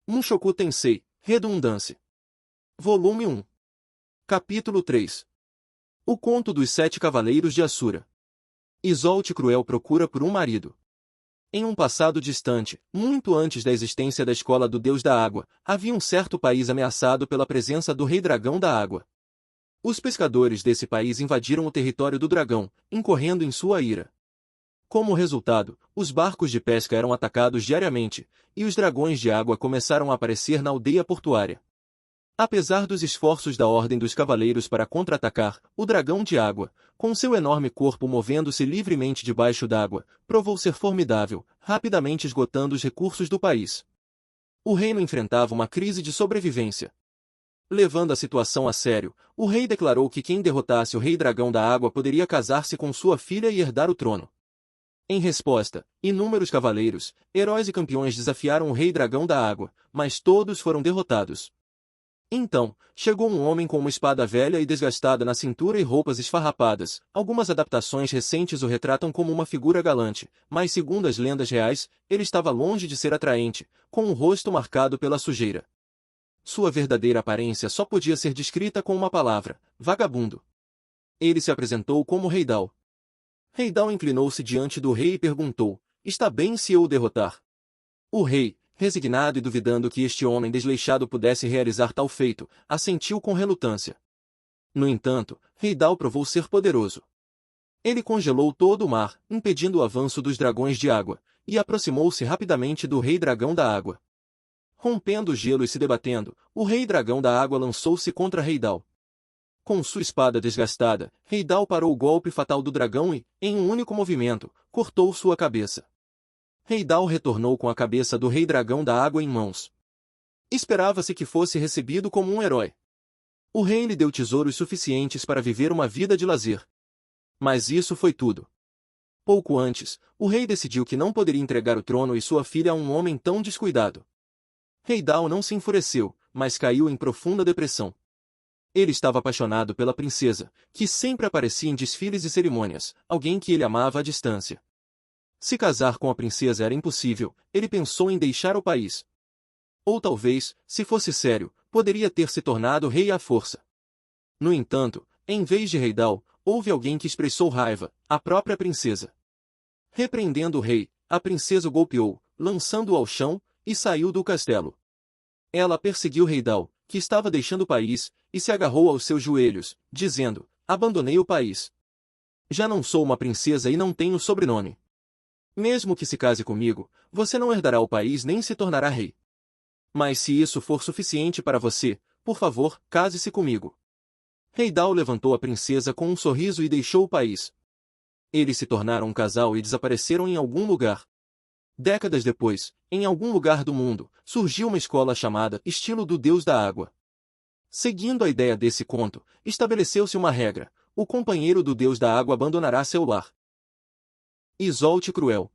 Mushoku Tensei, Redundância. Volume 1. Capítulo 3. O Conto dos Sete Cavaleiros de Asura. Isolde Cruel procura por um marido. Em um passado distante, muito antes da existência da escola do Deus da Água, havia um certo país ameaçado pela presença do Rei Dragão da Água. Os pescadores desse país invadiram o território do dragão, incorrendo em sua ira. Como resultado, os barcos de pesca eram atacados diariamente, e os dragões de água começaram a aparecer na aldeia portuária. Apesar dos esforços da Ordem dos Cavaleiros para contra-atacar, o dragão de água, com seu enorme corpo movendo-se livremente debaixo d'água, provou ser formidável, rapidamente esgotando os recursos do país. O reino enfrentava uma crise de sobrevivência. Levando a situação a sério, o rei declarou que quem derrotasse o Rei Dragão da Água poderia casar-se com sua filha e herdar o trono. Em resposta, inúmeros cavaleiros, heróis e campeões desafiaram o Rei Dragão da Água, mas todos foram derrotados. Então, chegou um homem com uma espada velha e desgastada na cintura e roupas esfarrapadas. Algumas adaptações recentes o retratam como uma figura galante, mas segundo as lendas reais, ele estava longe de ser atraente, com o rosto marcado pela sujeira. Sua verdadeira aparência só podia ser descrita com uma palavra: vagabundo. Ele se apresentou como Heidao. Heidao inclinou-se diante do rei e perguntou: está bem se eu o derrotar? O rei, resignado e duvidando que este homem desleixado pudesse realizar tal feito, assentiu com relutância. No entanto, Heidao provou ser poderoso. Ele congelou todo o mar, impedindo o avanço dos dragões de água, e aproximou-se rapidamente do Rei Dragão da Água. Rompendo o gelo e se debatendo, o Rei Dragão da Água lançou-se contra Heidao. Com sua espada desgastada, Heidao parou o golpe fatal do dragão e, em um único movimento, cortou sua cabeça. Heidao retornou com a cabeça do Rei Dragão da Água em mãos. Esperava-se que fosse recebido como um herói. O rei lhe deu tesouros suficientes para viver uma vida de lazer. Mas isso foi tudo. Pouco antes, o rei decidiu que não poderia entregar o trono e sua filha a um homem tão descuidado. Heidao não se enfureceu, mas caiu em profunda depressão. Ele estava apaixonado pela princesa, que sempre aparecia em desfiles e cerimônias, alguém que ele amava à distância. Se casar com a princesa era impossível, ele pensou em deixar o país. Ou talvez, se fosse sério, poderia ter se tornado rei à força. No entanto, em vez de Heidao, houve alguém que expressou raiva, a própria princesa. Repreendendo o rei, a princesa o golpeou, lançando-o ao chão, e saiu do castelo. Ela perseguiu Heidao, que estava deixando o país, e se agarrou aos seus joelhos, dizendo: abandonei o país. Já não sou uma princesa e não tenho sobrenome. Mesmo que se case comigo, você não herdará o país nem se tornará rei. Mas se isso for suficiente para você, por favor, case-se comigo. Heidao levantou a princesa com um sorriso e deixou o país. Eles se tornaram um casal e desapareceram em algum lugar. Décadas depois, em algum lugar do mundo, surgiu uma escola chamada Estilo do Deus da Água. Seguindo a ideia desse conto, estabeleceu-se uma regra: o companheiro do Deus da Água abandonará seu lar. Isolde Cruel.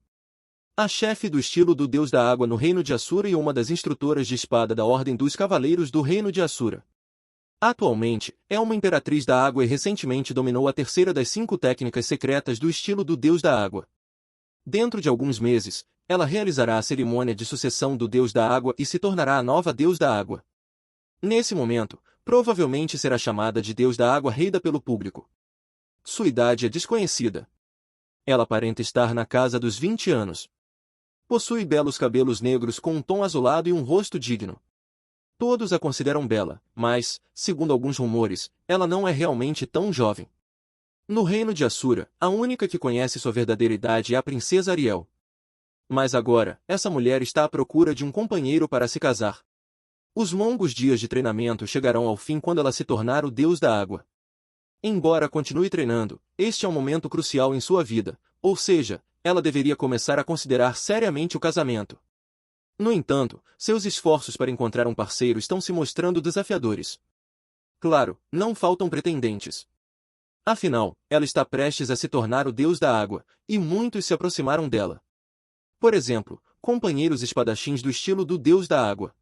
A chefe do Estilo do Deus da Água no Reino de Asura e uma das instrutoras de espada da Ordem dos Cavaleiros do Reino de Asura. Atualmente, é uma imperatriz da água e recentemente dominou a terceira das 5 técnicas secretas do Estilo do Deus da Água. Dentro de alguns meses, ela realizará a cerimônia de sucessão do Deus da Água e se tornará a nova Deus da Água. Nesse momento, provavelmente será chamada de Deus da Água reida pelo público. Sua idade é desconhecida. Ela aparenta estar na casa dos 20 anos. Possui belos cabelos negros com um tom azulado e um rosto digno. Todos a consideram bela, mas, segundo alguns rumores, ela não é realmente tão jovem. No reino de Asura, a única que conhece sua verdadeira idade é a princesa Ariel. Mas agora, essa mulher está à procura de um companheiro para se casar. Os longos dias de treinamento chegarão ao fim quando ela se tornar o Deus da Água. Embora continue treinando, este é um momento crucial em sua vida, ou seja, ela deveria começar a considerar seriamente o casamento. No entanto, seus esforços para encontrar um parceiro estão se mostrando desafiadores. Claro, não faltam pretendentes. Afinal, ela está prestes a se tornar o Deus da Água, e muitos se aproximaram dela. Por exemplo, companheiros espadachins do estilo do Deus da Água.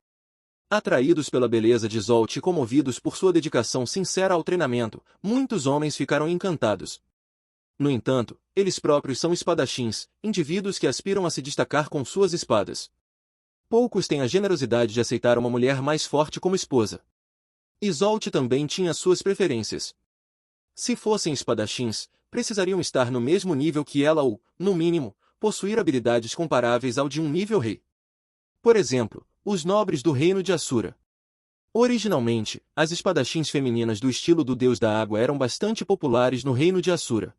Atraídos pela beleza de Isolde e comovidos por sua dedicação sincera ao treinamento, muitos homens ficaram encantados. No entanto, eles próprios são espadachins, indivíduos que aspiram a se destacar com suas espadas. Poucos têm a generosidade de aceitar uma mulher mais forte como esposa. Isolde também tinha suas preferências. Se fossem espadachins, precisariam estar no mesmo nível que ela ou, no mínimo, possuir habilidades comparáveis ao de um nível rei. Por exemplo, os nobres do reino de Assura. Originalmente, as espadachins femininas do estilo do deus da água eram bastante populares no reino de Assura.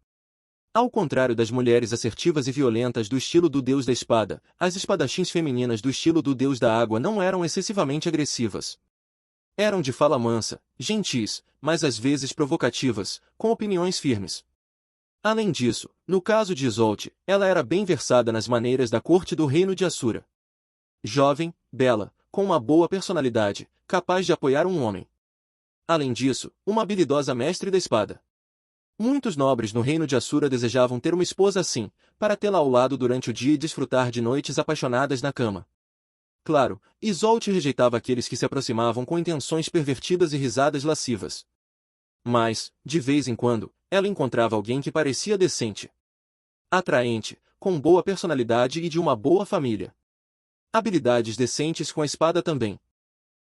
Ao contrário das mulheres assertivas e violentas do estilo do deus da espada, as espadachins femininas do estilo do deus da água não eram excessivamente agressivas. Eram de fala mansa, gentis, mas às vezes provocativas, com opiniões firmes. Além disso, no caso de Isolde, ela era bem versada nas maneiras da corte do reino de Assura. Jovem, bela, com uma boa personalidade, capaz de apoiar um homem. Além disso, uma habilidosa mestre da espada. Muitos nobres no reino de Assura desejavam ter uma esposa assim, para tê-la ao lado durante o dia e desfrutar de noites apaixonadas na cama. Claro, Isolde rejeitava aqueles que se aproximavam com intenções pervertidas e risadas lascivas. Mas, de vez em quando, ela encontrava alguém que parecia decente, atraente, com boa personalidade e de uma boa família. Habilidades decentes com a espada também.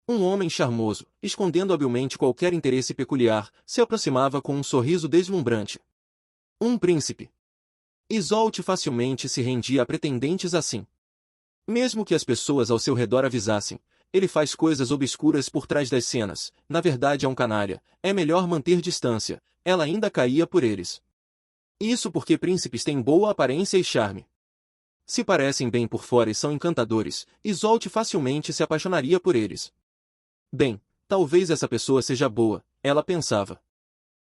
Um homem charmoso, escondendo habilmente qualquer interesse peculiar, se aproximava com um sorriso deslumbrante. Um príncipe. Isolde facilmente se rendia a pretendentes assim. Mesmo que as pessoas ao seu redor avisassem, ele faz coisas obscuras por trás das cenas, na verdade é um canalha, é melhor manter distância, ela ainda caía por eles. Isso porque príncipes têm boa aparência e charme. Se parecem bem por fora e são encantadores, Isolde facilmente se apaixonaria por eles. Bem, talvez essa pessoa seja boa, ela pensava.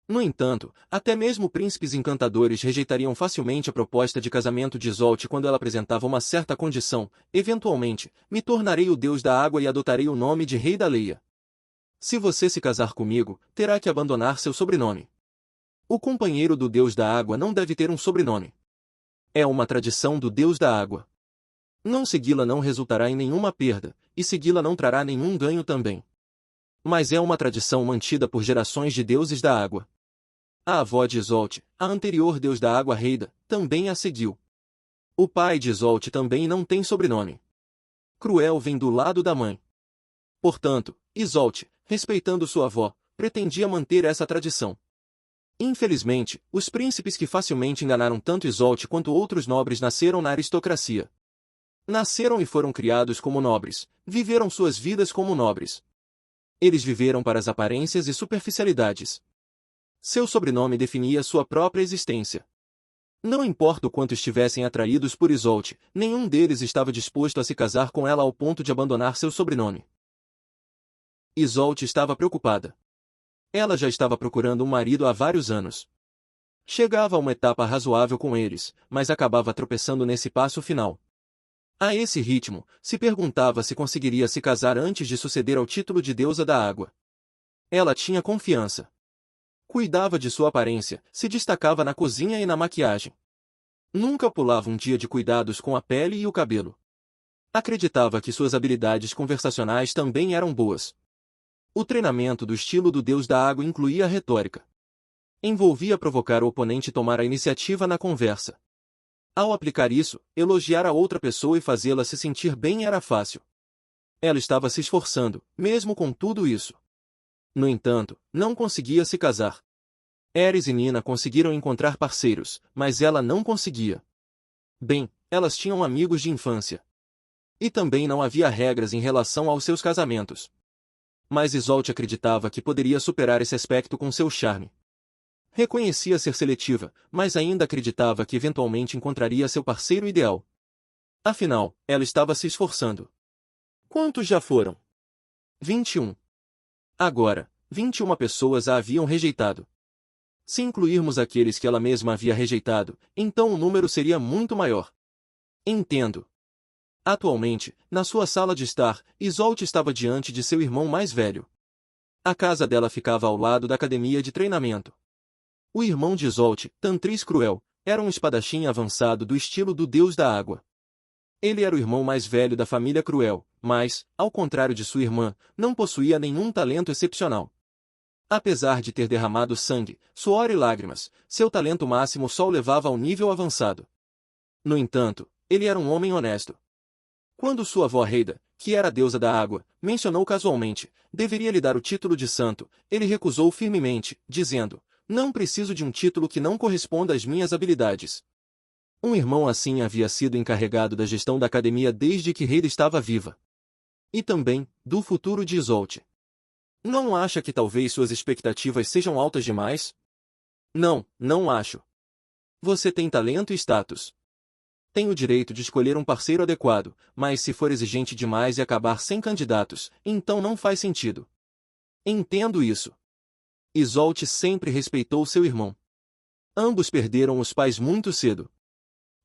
No entanto, até mesmo príncipes encantadores rejeitariam facilmente a proposta de casamento de Isolde quando ela apresentava uma certa condição: eventualmente, me tornarei o deus da água e adotarei o nome de Rei da Leia. Se você se casar comigo, terá que abandonar seu sobrenome. O companheiro do deus da água não deve ter um sobrenome. É uma tradição do deus da água. Não segui-la não resultará em nenhuma perda, e segui-la não trará nenhum ganho também. Mas é uma tradição mantida por gerações de deuses da água. A avó de Isolde, a anterior deus da água Reida, também a seguiu. O pai de Isolde também não tem sobrenome. Cruel vem do lado da mãe. Portanto, Isolde, respeitando sua avó, pretendia manter essa tradição. Infelizmente, os príncipes que facilmente enganaram tanto Isolde quanto outros nobres nasceram na aristocracia. Nasceram e foram criados como nobres, viveram suas vidas como nobres. Eles viveram para as aparências e superficialidades. Seu sobrenome definia sua própria existência. Não importa o quanto estivessem atraídos por Isolde, nenhum deles estava disposto a se casar com ela ao ponto de abandonar seu sobrenome. Isolde estava preocupada. Ela já estava procurando um marido há vários anos. Chegava a uma etapa razoável com eles, mas acabava tropeçando nesse passo final. A esse ritmo, se perguntava se conseguiria se casar antes de suceder ao título de deusa da água. Ela tinha confiança. Cuidava de sua aparência, se destacava na cozinha e na maquiagem. Nunca pulava um dia de cuidados com a pele e o cabelo. Acreditava que suas habilidades conversacionais também eram boas. O treinamento do estilo do deus da água incluía a retórica. Envolvia provocar o oponente a tomar a iniciativa na conversa. Ao aplicar isso, elogiar a outra pessoa e fazê-la se sentir bem era fácil. Ela estava se esforçando, mesmo com tudo isso. No entanto, não conseguia se casar. Eris e Nina conseguiram encontrar parceiros, mas ela não conseguia. Bem, elas tinham amigos de infância. E também não havia regras em relação aos seus casamentos. Mas Isolde acreditava que poderia superar esse aspecto com seu charme. Reconhecia ser seletiva, mas ainda acreditava que eventualmente encontraria seu parceiro ideal. Afinal, ela estava se esforçando. Quantos já foram? 21. Agora, 21 pessoas a haviam rejeitado. Se incluirmos aqueles que ela mesma havia rejeitado, então o número seria muito maior. Entendo. Atualmente, na sua sala de estar, Isolde estava diante de seu irmão mais velho. A casa dela ficava ao lado da academia de treinamento. O irmão de Isolde, Tantris Cruel, era um espadachim avançado do estilo do deus da água. Ele era o irmão mais velho da família Cruel, mas, ao contrário de sua irmã, não possuía nenhum talento excepcional. Apesar de ter derramado sangue, suor e lágrimas, seu talento máximo só o levava ao nível avançado. No entanto, ele era um homem honesto. Quando sua avó Reida, que era a deusa da água, mencionou casualmente, deveria lhe dar o título de santo, ele recusou firmemente, dizendo, não preciso de um título que não corresponda às minhas habilidades. Um irmão assim havia sido encarregado da gestão da academia desde que Reida estava viva. E também, do futuro de Isolde. Não acha que talvez suas expectativas sejam altas demais? Não, não acho. Você tem talento e status. Tem o direito de escolher um parceiro adequado, mas se for exigente demais e acabar sem candidatos, então não faz sentido. Entendo isso. Isolde sempre respeitou seu irmão. Ambos perderam os pais muito cedo.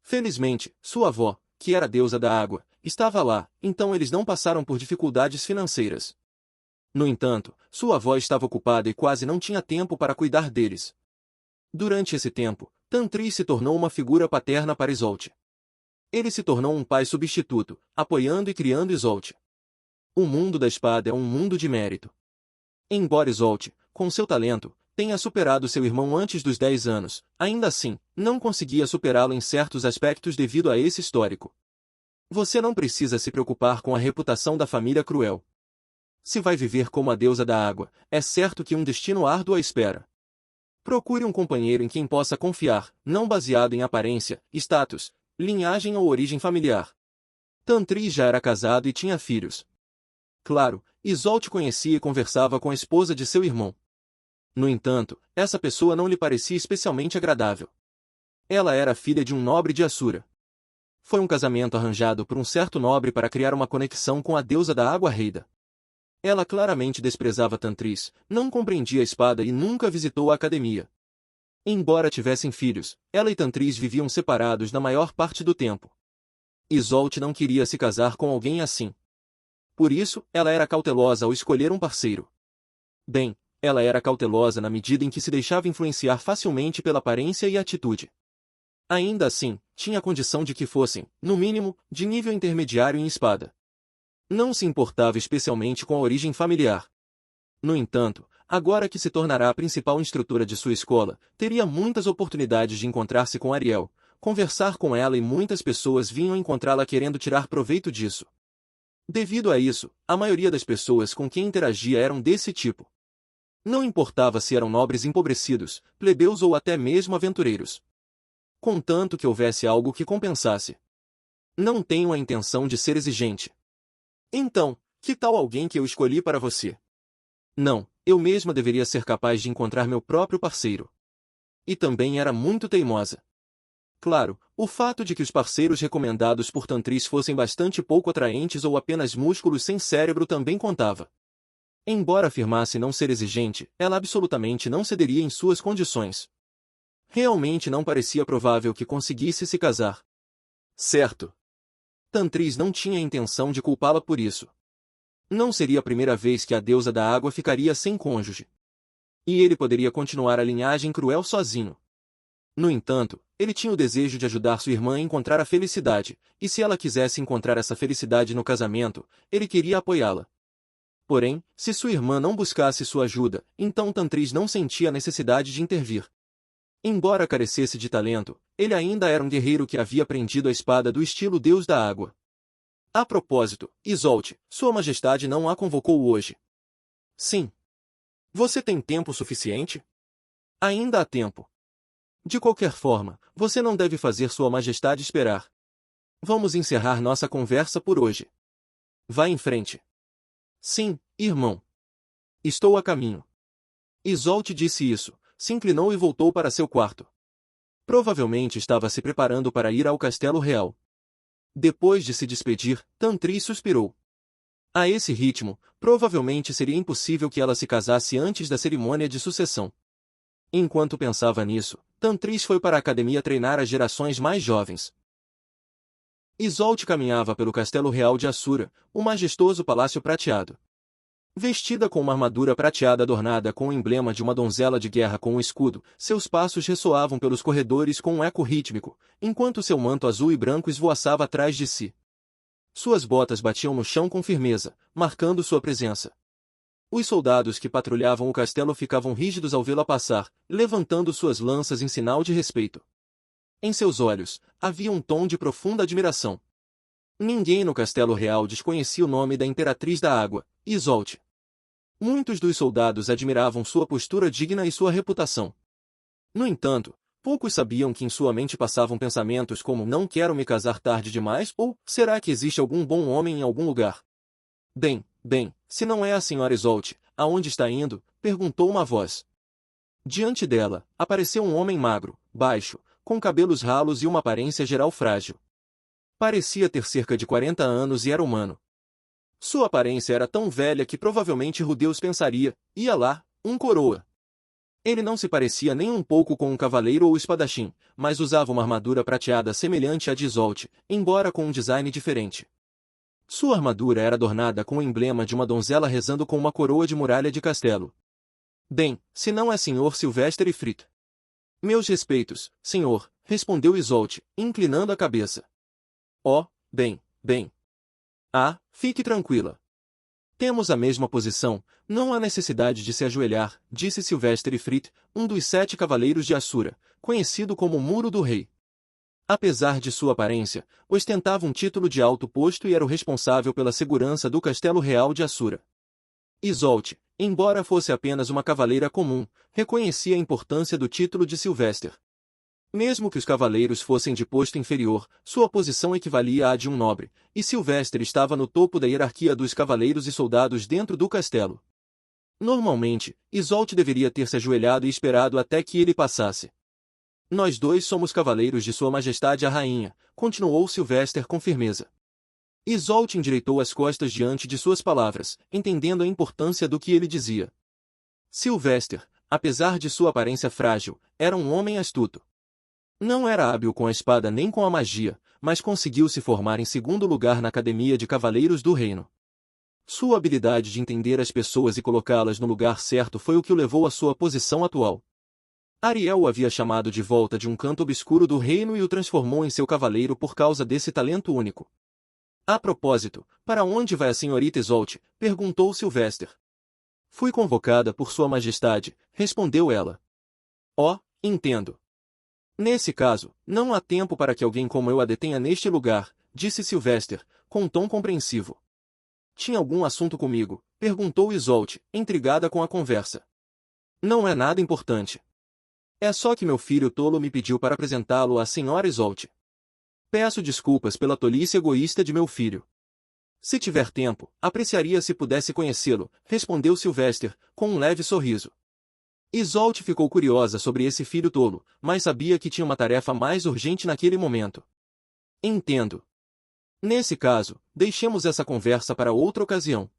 Felizmente, sua avó, que era a deusa da água, estava lá, então eles não passaram por dificuldades financeiras. No entanto, sua avó estava ocupada e quase não tinha tempo para cuidar deles. Durante esse tempo, Tantri se tornou uma figura paterna para Isolde. Ele se tornou um pai substituto, apoiando e criando Isolde. O mundo da espada é um mundo de mérito. Embora Isolde, com seu talento, tenha superado seu irmão antes dos 10 anos, ainda assim, não conseguia superá-lo em certos aspectos devido a esse histórico. Você não precisa se preocupar com a reputação da família Cruel. Se vai viver como a deusa da água, é certo que um destino árduo a espera. Procure um companheiro em quem possa confiar, não baseado em aparência, status, linhagem ou origem familiar. Tantri já era casado e tinha filhos. Claro, Isolde conhecia e conversava com a esposa de seu irmão. No entanto, essa pessoa não lhe parecia especialmente agradável. Ela era filha de um nobre de Assura. Foi um casamento arranjado por um certo nobre para criar uma conexão com a deusa da água Reida. Ela claramente desprezava Tantris, não compreendia a espada e nunca visitou a academia. Embora tivessem filhos, ela e Tantris viviam separados na maior parte do tempo. Isolde não queria se casar com alguém assim. Por isso, ela era cautelosa ao escolher um parceiro. Bem, ela era cautelosa na medida em que se deixava influenciar facilmente pela aparência e atitude. Ainda assim, tinha a condição de que fossem, no mínimo, de nível intermediário em espada. Não se importava especialmente com a origem familiar. No entanto, agora que se tornará a principal instrutora de sua escola, teria muitas oportunidades de encontrar-se com Ariel, conversar com ela e muitas pessoas vinham encontrá-la querendo tirar proveito disso. Devido a isso, a maioria das pessoas com quem interagia eram desse tipo. Não importava se eram nobres empobrecidos, plebeus ou até mesmo aventureiros. Contanto que houvesse algo que compensasse. Não tenho a intenção de ser exigente. Então, que tal alguém que eu escolhi para você? Não, eu mesma deveria ser capaz de encontrar meu próprio parceiro. E também era muito teimosa. Claro, o fato de que os parceiros recomendados por Tantris fossem bastante pouco atraentes ou apenas músculos sem cérebro também contava. Embora afirmasse não ser exigente, ela absolutamente não cederia em suas condições. Realmente não parecia provável que conseguisse se casar. Certo. Tantris não tinha a intenção de culpá-la por isso. Não seria a primeira vez que a deusa da água ficaria sem cônjuge. E ele poderia continuar a linhagem cruel sozinho. No entanto, ele tinha o desejo de ajudar sua irmã a encontrar a felicidade, e se ela quisesse encontrar essa felicidade no casamento, ele queria apoiá-la. Porém, se sua irmã não buscasse sua ajuda, então Tantris não sentia a necessidade de intervir. Embora carecesse de talento, ele ainda era um guerreiro que havia aprendido a espada do estilo Deus da Água. A propósito, Isolde, Sua Majestade não a convocou hoje. Sim. Você tem tempo suficiente? Ainda há tempo. De qualquer forma, você não deve fazer Sua Majestade esperar. Vamos encerrar nossa conversa por hoje. Vá em frente. Sim, irmão. Estou a caminho. Isolde disse isso, se inclinou e voltou para seu quarto. Provavelmente estava se preparando para ir ao Castelo Real. Depois de se despedir, Tantri suspirou. A esse ritmo, provavelmente seria impossível que ela se casasse antes da cerimônia de sucessão. Enquanto pensava nisso, Tantris foi para a academia treinar as gerações mais jovens. Isolde caminhava pelo Castelo Real de Assura, o majestoso palácio prateado. Vestida com uma armadura prateada adornada com o emblema de uma donzela de guerra com um escudo, seus passos ressoavam pelos corredores com um eco rítmico, enquanto seu manto azul e branco esvoaçava atrás de si. Suas botas batiam no chão com firmeza, marcando sua presença. Os soldados que patrulhavam o castelo ficavam rígidos ao vê-la passar, levantando suas lanças em sinal de respeito. Em seus olhos, havia um tom de profunda admiração. Ninguém no Castelo Real desconhecia o nome da Imperatriz da Água, Isolde. Muitos dos soldados admiravam sua postura digna e sua reputação. No entanto, poucos sabiam que em sua mente passavam pensamentos como não quero me casar tarde demais ou será que existe algum bom homem em algum lugar? Bem, se não é a senhora Isolde, aonde está indo? Perguntou uma voz. Diante dela, apareceu um homem magro, baixo, com cabelos ralos e uma aparência geral frágil. Parecia ter cerca de 40 anos e era humano. Sua aparência era tão velha que provavelmente Rudeus pensaria, ia lá, um coroa. Ele não se parecia nem um pouco com um cavaleiro ou espadachim, mas usava uma armadura prateada semelhante à de Isolde, embora com um design diferente. Sua armadura era adornada com o emblema de uma donzela rezando com uma coroa de muralha de castelo. Bem, se não é Sr. Sylvester Frith. Meus respeitos, senhor, respondeu Isolde, inclinando a cabeça. Oh, bem. Ah, fique tranquila. Temos a mesma posição, não há necessidade de se ajoelhar, disse Sylvester Frith, um dos 7 cavaleiros de Assura, conhecido como Muro do Rei. Apesar de sua aparência, ostentava um título de alto posto e era o responsável pela segurança do Castelo Real de Assura. Isolde, embora fosse apenas uma cavaleira comum, reconhecia a importância do título de Sylvester. Mesmo que os cavaleiros fossem de posto inferior, sua posição equivalia à de um nobre, e Sylvester estava no topo da hierarquia dos cavaleiros e soldados dentro do castelo. Normalmente, Isolde deveria ter se ajoelhado e esperado até que ele passasse. Nós dois somos cavaleiros de Sua Majestade a Rainha, continuou Sylvester com firmeza. Isolde endireitou as costas diante de suas palavras, entendendo a importância do que ele dizia. Sylvester, apesar de sua aparência frágil, era um homem astuto. Não era hábil com a espada nem com a magia, mas conseguiu se formar em segundo lugar na Academia de Cavaleiros do Reino. Sua habilidade de entender as pessoas e colocá-las no lugar certo foi o que o levou à sua posição atual. Ariel o havia chamado de volta de um canto obscuro do reino e o transformou em seu cavaleiro por causa desse talento único. A propósito, para onde vai a senhorita Isolde? Perguntou Sylvester. Fui convocada por Sua Majestade, respondeu ela. Oh, entendo. Nesse caso, não há tempo para que alguém como eu a detenha neste lugar, disse Sylvester, com um tom compreensivo. Tinha algum assunto comigo? Perguntou Isolde, intrigada com a conversa. Não é nada importante. É só que meu filho tolo me pediu para apresentá-lo à senhora Isolde. Peço desculpas pela tolice egoísta de meu filho. Se tiver tempo, apreciaria se pudesse conhecê-lo, respondeu Sylvester, com um leve sorriso. Isolde ficou curiosa sobre esse filho tolo, mas sabia que tinha uma tarefa mais urgente naquele momento. Entendo. Nesse caso, deixemos essa conversa para outra ocasião.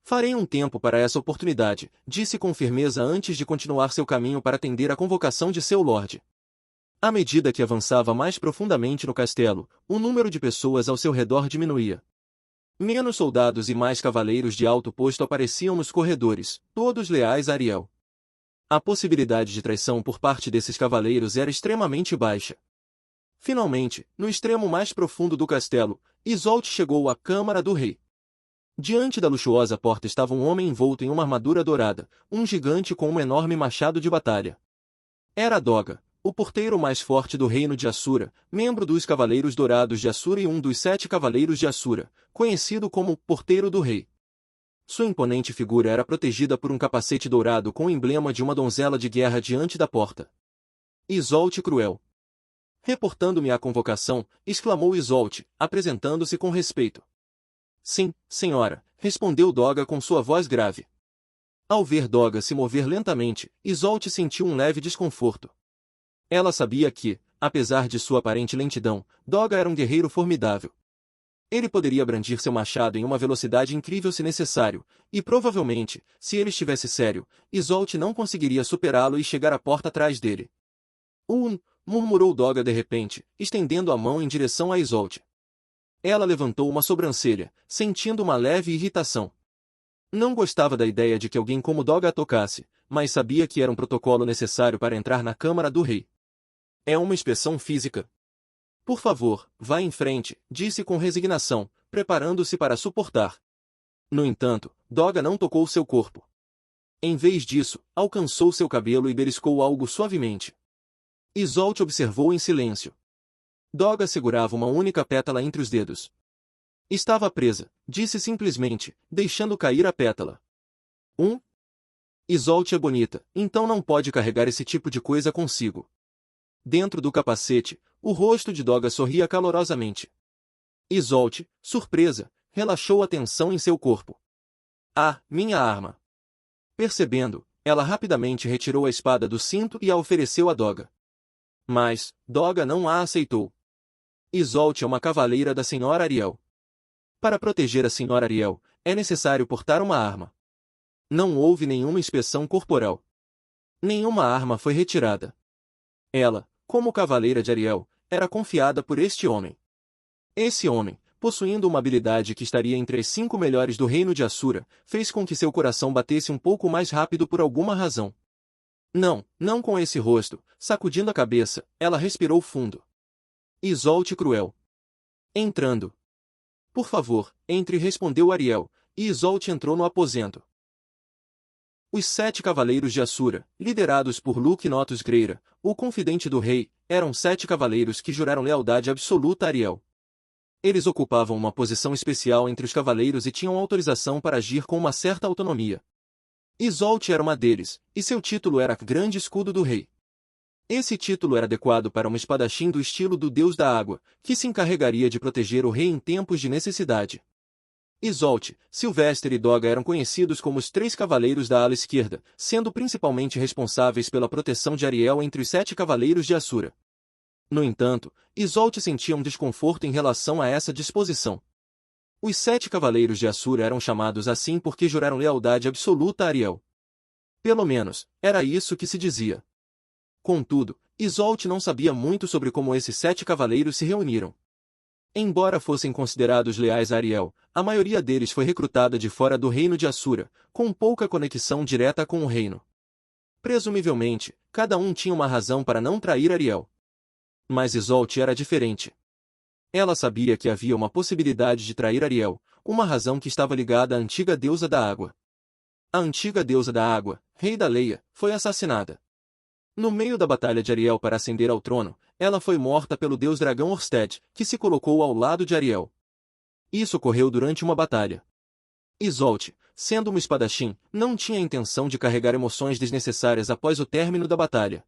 Farei um tempo para essa oportunidade, disse com firmeza antes de continuar seu caminho para atender à convocação de seu lorde. À medida que avançava mais profundamente no castelo, o número de pessoas ao seu redor diminuía. Menos soldados e mais cavaleiros de alto posto apareciam nos corredores, todos leais a Ariel. A possibilidade de traição por parte desses cavaleiros era extremamente baixa. Finalmente, no extremo mais profundo do castelo, Isolde chegou à Câmara do Rei. Diante da luxuosa porta estava um homem envolto em uma armadura dourada, um gigante com um enorme machado de batalha. Era Doga, o porteiro mais forte do reino de Assura, membro dos Cavaleiros Dourados de Assura e um dos 7 Cavaleiros de Assura, conhecido como Porteiro do Rei. Sua imponente figura era protegida por um capacete dourado com o emblema de uma donzela de guerra diante da porta. Isolde Cruel. Reportando-me à convocação, exclamou Isolde, apresentando-se com respeito. Sim, senhora, respondeu Doga com sua voz grave. Ao ver Doga se mover lentamente, Isolde sentiu um leve desconforto. Ela sabia que, apesar de sua aparente lentidão, Doga era um guerreiro formidável. Ele poderia brandir seu machado em uma velocidade incrível se necessário, e provavelmente, se ele estivesse sério, Isolde não conseguiria superá-lo e chegar à porta atrás dele. Murmurou Doga de repente, estendendo a mão em direção a Isolde. Ela levantou uma sobrancelha, sentindo uma leve irritação. Não gostava da ideia de que alguém como Doga a tocasse, mas sabia que era um protocolo necessário para entrar na Câmara do Rei. É uma inspeção física. Por favor, vá em frente, disse com resignação, preparando-se para suportar. No entanto, Doga não tocou seu corpo. Em vez disso, alcançou seu cabelo e beliscou algo suavemente. Isolde observou em silêncio. Doga segurava uma única pétala entre os dedos. Estava presa, disse simplesmente, deixando cair a pétala. Isolde é bonita, então não pode carregar esse tipo de coisa consigo. Dentro do capacete, o rosto de Doga sorria calorosamente. Isolde, surpresa, relaxou a tensão em seu corpo. Ah, minha arma! Percebendo, ela rapidamente retirou a espada do cinto e a ofereceu a Doga. Mas, Doga não a aceitou. Isolde é uma cavaleira da Senhora Ariel. Para proteger a Senhora Ariel, é necessário portar uma arma. Não houve nenhuma inspeção corporal. Nenhuma arma foi retirada. Ela, como cavaleira de Ariel, era confiada por este homem. Esse homem, possuindo uma habilidade que estaria entre as 5 melhores do reino de Assura, fez com que seu coração batesse um pouco mais rápido por alguma razão. Não com esse rosto, sacudindo a cabeça, ela respirou fundo. Isolde cruel. Entrando. Por favor, entre, respondeu Ariel, e Isolde entrou no aposento. Os 7 cavaleiros de Assura, liderados por Luke Notus Greira, o confidente do rei, eram 7 cavaleiros que juraram lealdade absoluta a Ariel. Eles ocupavam uma posição especial entre os cavaleiros e tinham autorização para agir com uma certa autonomia. Isolde era uma deles, e seu título era Grande Escudo do Rei. Esse título era adequado para uma espadachim do estilo do Deus da Água, que se encarregaria de proteger o rei em tempos de necessidade. Isolde, Sylvester e Doga eram conhecidos como os 3 cavaleiros da ala esquerda, sendo principalmente responsáveis pela proteção de Ariel entre os 7 cavaleiros de Assura. No entanto, Isolde sentia um desconforto em relação a essa disposição. Os 7 cavaleiros de Assura eram chamados assim porque juraram lealdade absoluta a Ariel. Pelo menos, era isso que se dizia. Contudo, Isolde não sabia muito sobre como esses 7 cavaleiros se reuniram. Embora fossem considerados leais a Ariel, a maioria deles foi recrutada de fora do reino de Assura, com pouca conexão direta com o reino. Presumivelmente, cada um tinha uma razão para não trair Ariel. Mas Isolde era diferente. Ela sabia que havia uma possibilidade de trair Ariel, uma razão que estava ligada à antiga deusa da água. A antiga deusa da água, Rei da Leia, foi assassinada. No meio da batalha de Ariel para ascender ao trono, ela foi morta pelo deus dragão Orsted, que se colocou ao lado de Ariel. Isso ocorreu durante uma batalha. Isolde, sendo uma espadachim, não tinha a intenção de carregar emoções desnecessárias após o término da batalha.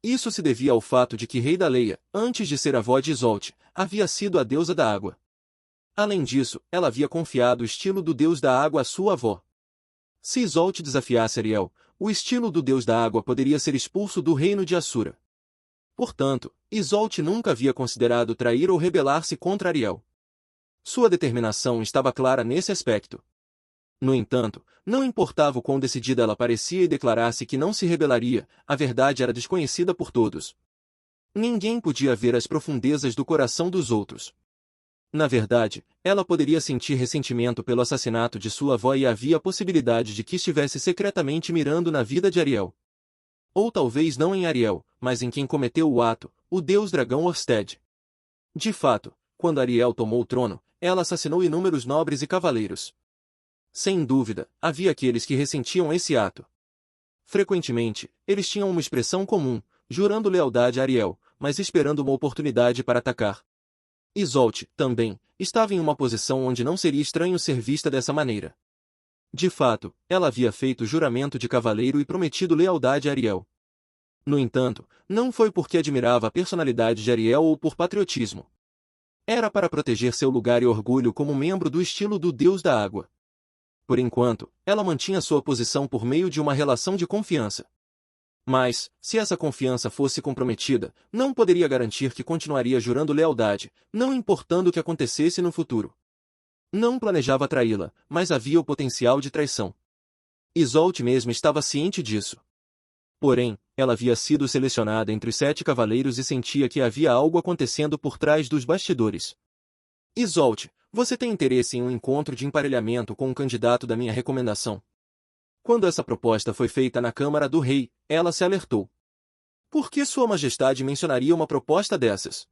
Isso se devia ao fato de que Rei da Leia, antes de ser avó de Isolde, havia sido a deusa da água. Além disso, ela havia confiado o estilo do deus da água à sua avó. Se Isolde desafiasse Ariel, o estilo do deus da água poderia ser expulso do reino de Assura. Portanto, Isolde nunca havia considerado trair ou rebelar-se contra Ariel. Sua determinação estava clara nesse aspecto. No entanto, não importava o quão decidida ela parecia e declarasse que não se rebelaria, a verdade era desconhecida por todos. Ninguém podia ver as profundezas do coração dos outros. Na verdade, ela poderia sentir ressentimento pelo assassinato de sua avó e havia a possibilidade de que estivesse secretamente mirando na vida de Ariel. Ou talvez não em Ariel, mas em quem cometeu o ato, o deus dragão Orsted. De fato, quando Ariel tomou o trono, ela assassinou inúmeros nobres e cavaleiros. Sem dúvida, havia aqueles que ressentiam esse ato. Frequentemente, eles tinham uma expressão comum, jurando lealdade a Ariel, mas esperando uma oportunidade para atacar. Isolde, também, estava em uma posição onde não seria estranho ser vista dessa maneira. De fato, ela havia feito juramento de cavaleiro e prometido lealdade a Ariel. No entanto, não foi porque admirava a personalidade de Ariel ou por patriotismo. Era para proteger seu lugar e orgulho como membro do estilo do Deus da Água. Por enquanto, ela mantinha sua posição por meio de uma relação de confiança. Mas, se essa confiança fosse comprometida, não poderia garantir que continuaria jurando lealdade, não importando o que acontecesse no futuro. Não planejava traí-la, mas havia o potencial de traição. Isolde mesmo estava ciente disso. Porém, ela havia sido selecionada entre os 7 cavaleiros e sentia que havia algo acontecendo por trás dos bastidores. Isolde, você tem interesse em um encontro de emparelhamento com um candidato da minha recomendação? Quando essa proposta foi feita na Câmara do Rei, ela se alertou. Por que Sua Majestade mencionaria uma proposta dessas?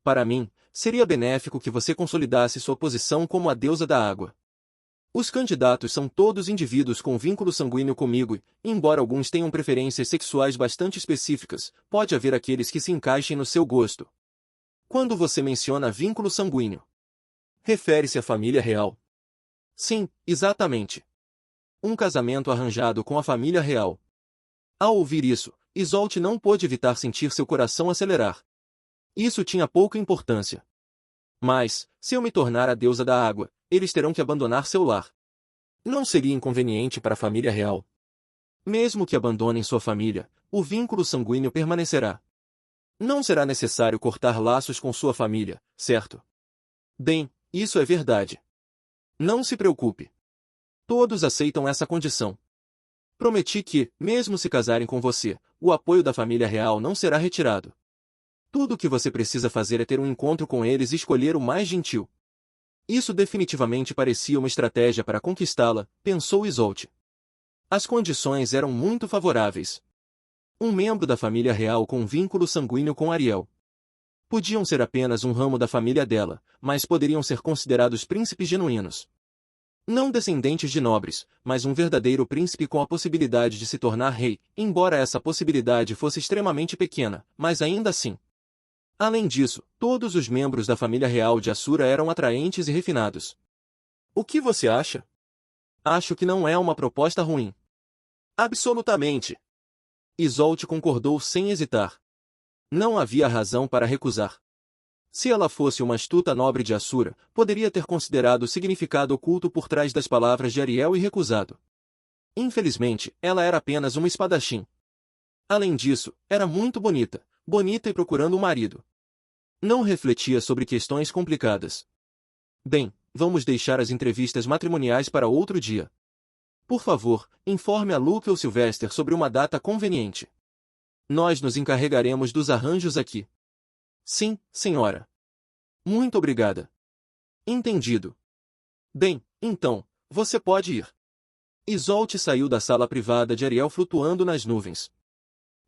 Para mim, seria benéfico que você consolidasse sua posição como a deusa da água. Os candidatos são todos indivíduos com vínculo sanguíneo comigo e, embora alguns tenham preferências sexuais bastante específicas, pode haver aqueles que se encaixem no seu gosto. Quando você menciona vínculo sanguíneo, Refere-se à família real. Sim, exatamente. Um casamento arranjado com a família real. Ao ouvir isso, Isolde não pôde evitar sentir seu coração acelerar. Isso tinha pouca importância. Mas, se eu me tornar a deusa da água, eles terão que abandonar seu lar. Não seria inconveniente para a família real. Mesmo que abandonem sua família, o vínculo sanguíneo permanecerá. Não será necessário cortar laços com sua família, certo? Bem, isso é verdade. Não se preocupe. Todos aceitam essa condição. Prometi que, mesmo se casarem com você, o apoio da família real não será retirado. Tudo o que você precisa fazer é ter um encontro com eles e escolher o mais gentil. Isso definitivamente parecia uma estratégia para conquistá-la, pensou Isolde. As condições eram muito favoráveis. Um membro da família real com vínculo sanguíneo com Ariel. Podiam ser apenas um ramo da família dela, mas poderiam ser considerados príncipes genuínos. Não descendentes de nobres, mas um verdadeiro príncipe com a possibilidade de se tornar rei, embora essa possibilidade fosse extremamente pequena, mas ainda assim. Além disso, todos os membros da família real de Assura eram atraentes e refinados. O que você acha? Acho que não é uma proposta ruim. Absolutamente. Isolde concordou sem hesitar. Não havia razão para recusar. Se ela fosse uma astuta nobre de Assura, poderia ter considerado o significado oculto por trás das palavras de Ariel e recusado. Infelizmente, ela era apenas uma espadachim. Além disso, era muito bonita, bonita e procurando um marido. Não refletia sobre questões complicadas. Bem, vamos deixar as entrevistas matrimoniais para outro dia. Por favor, informe a Luke ou Sylvester sobre uma data conveniente. Nós nos encarregaremos dos arranjos aqui. Sim, senhora. Muito obrigada. Entendido. Bem, então, você pode ir. Isolde saiu da sala privada de Ariel flutuando nas nuvens.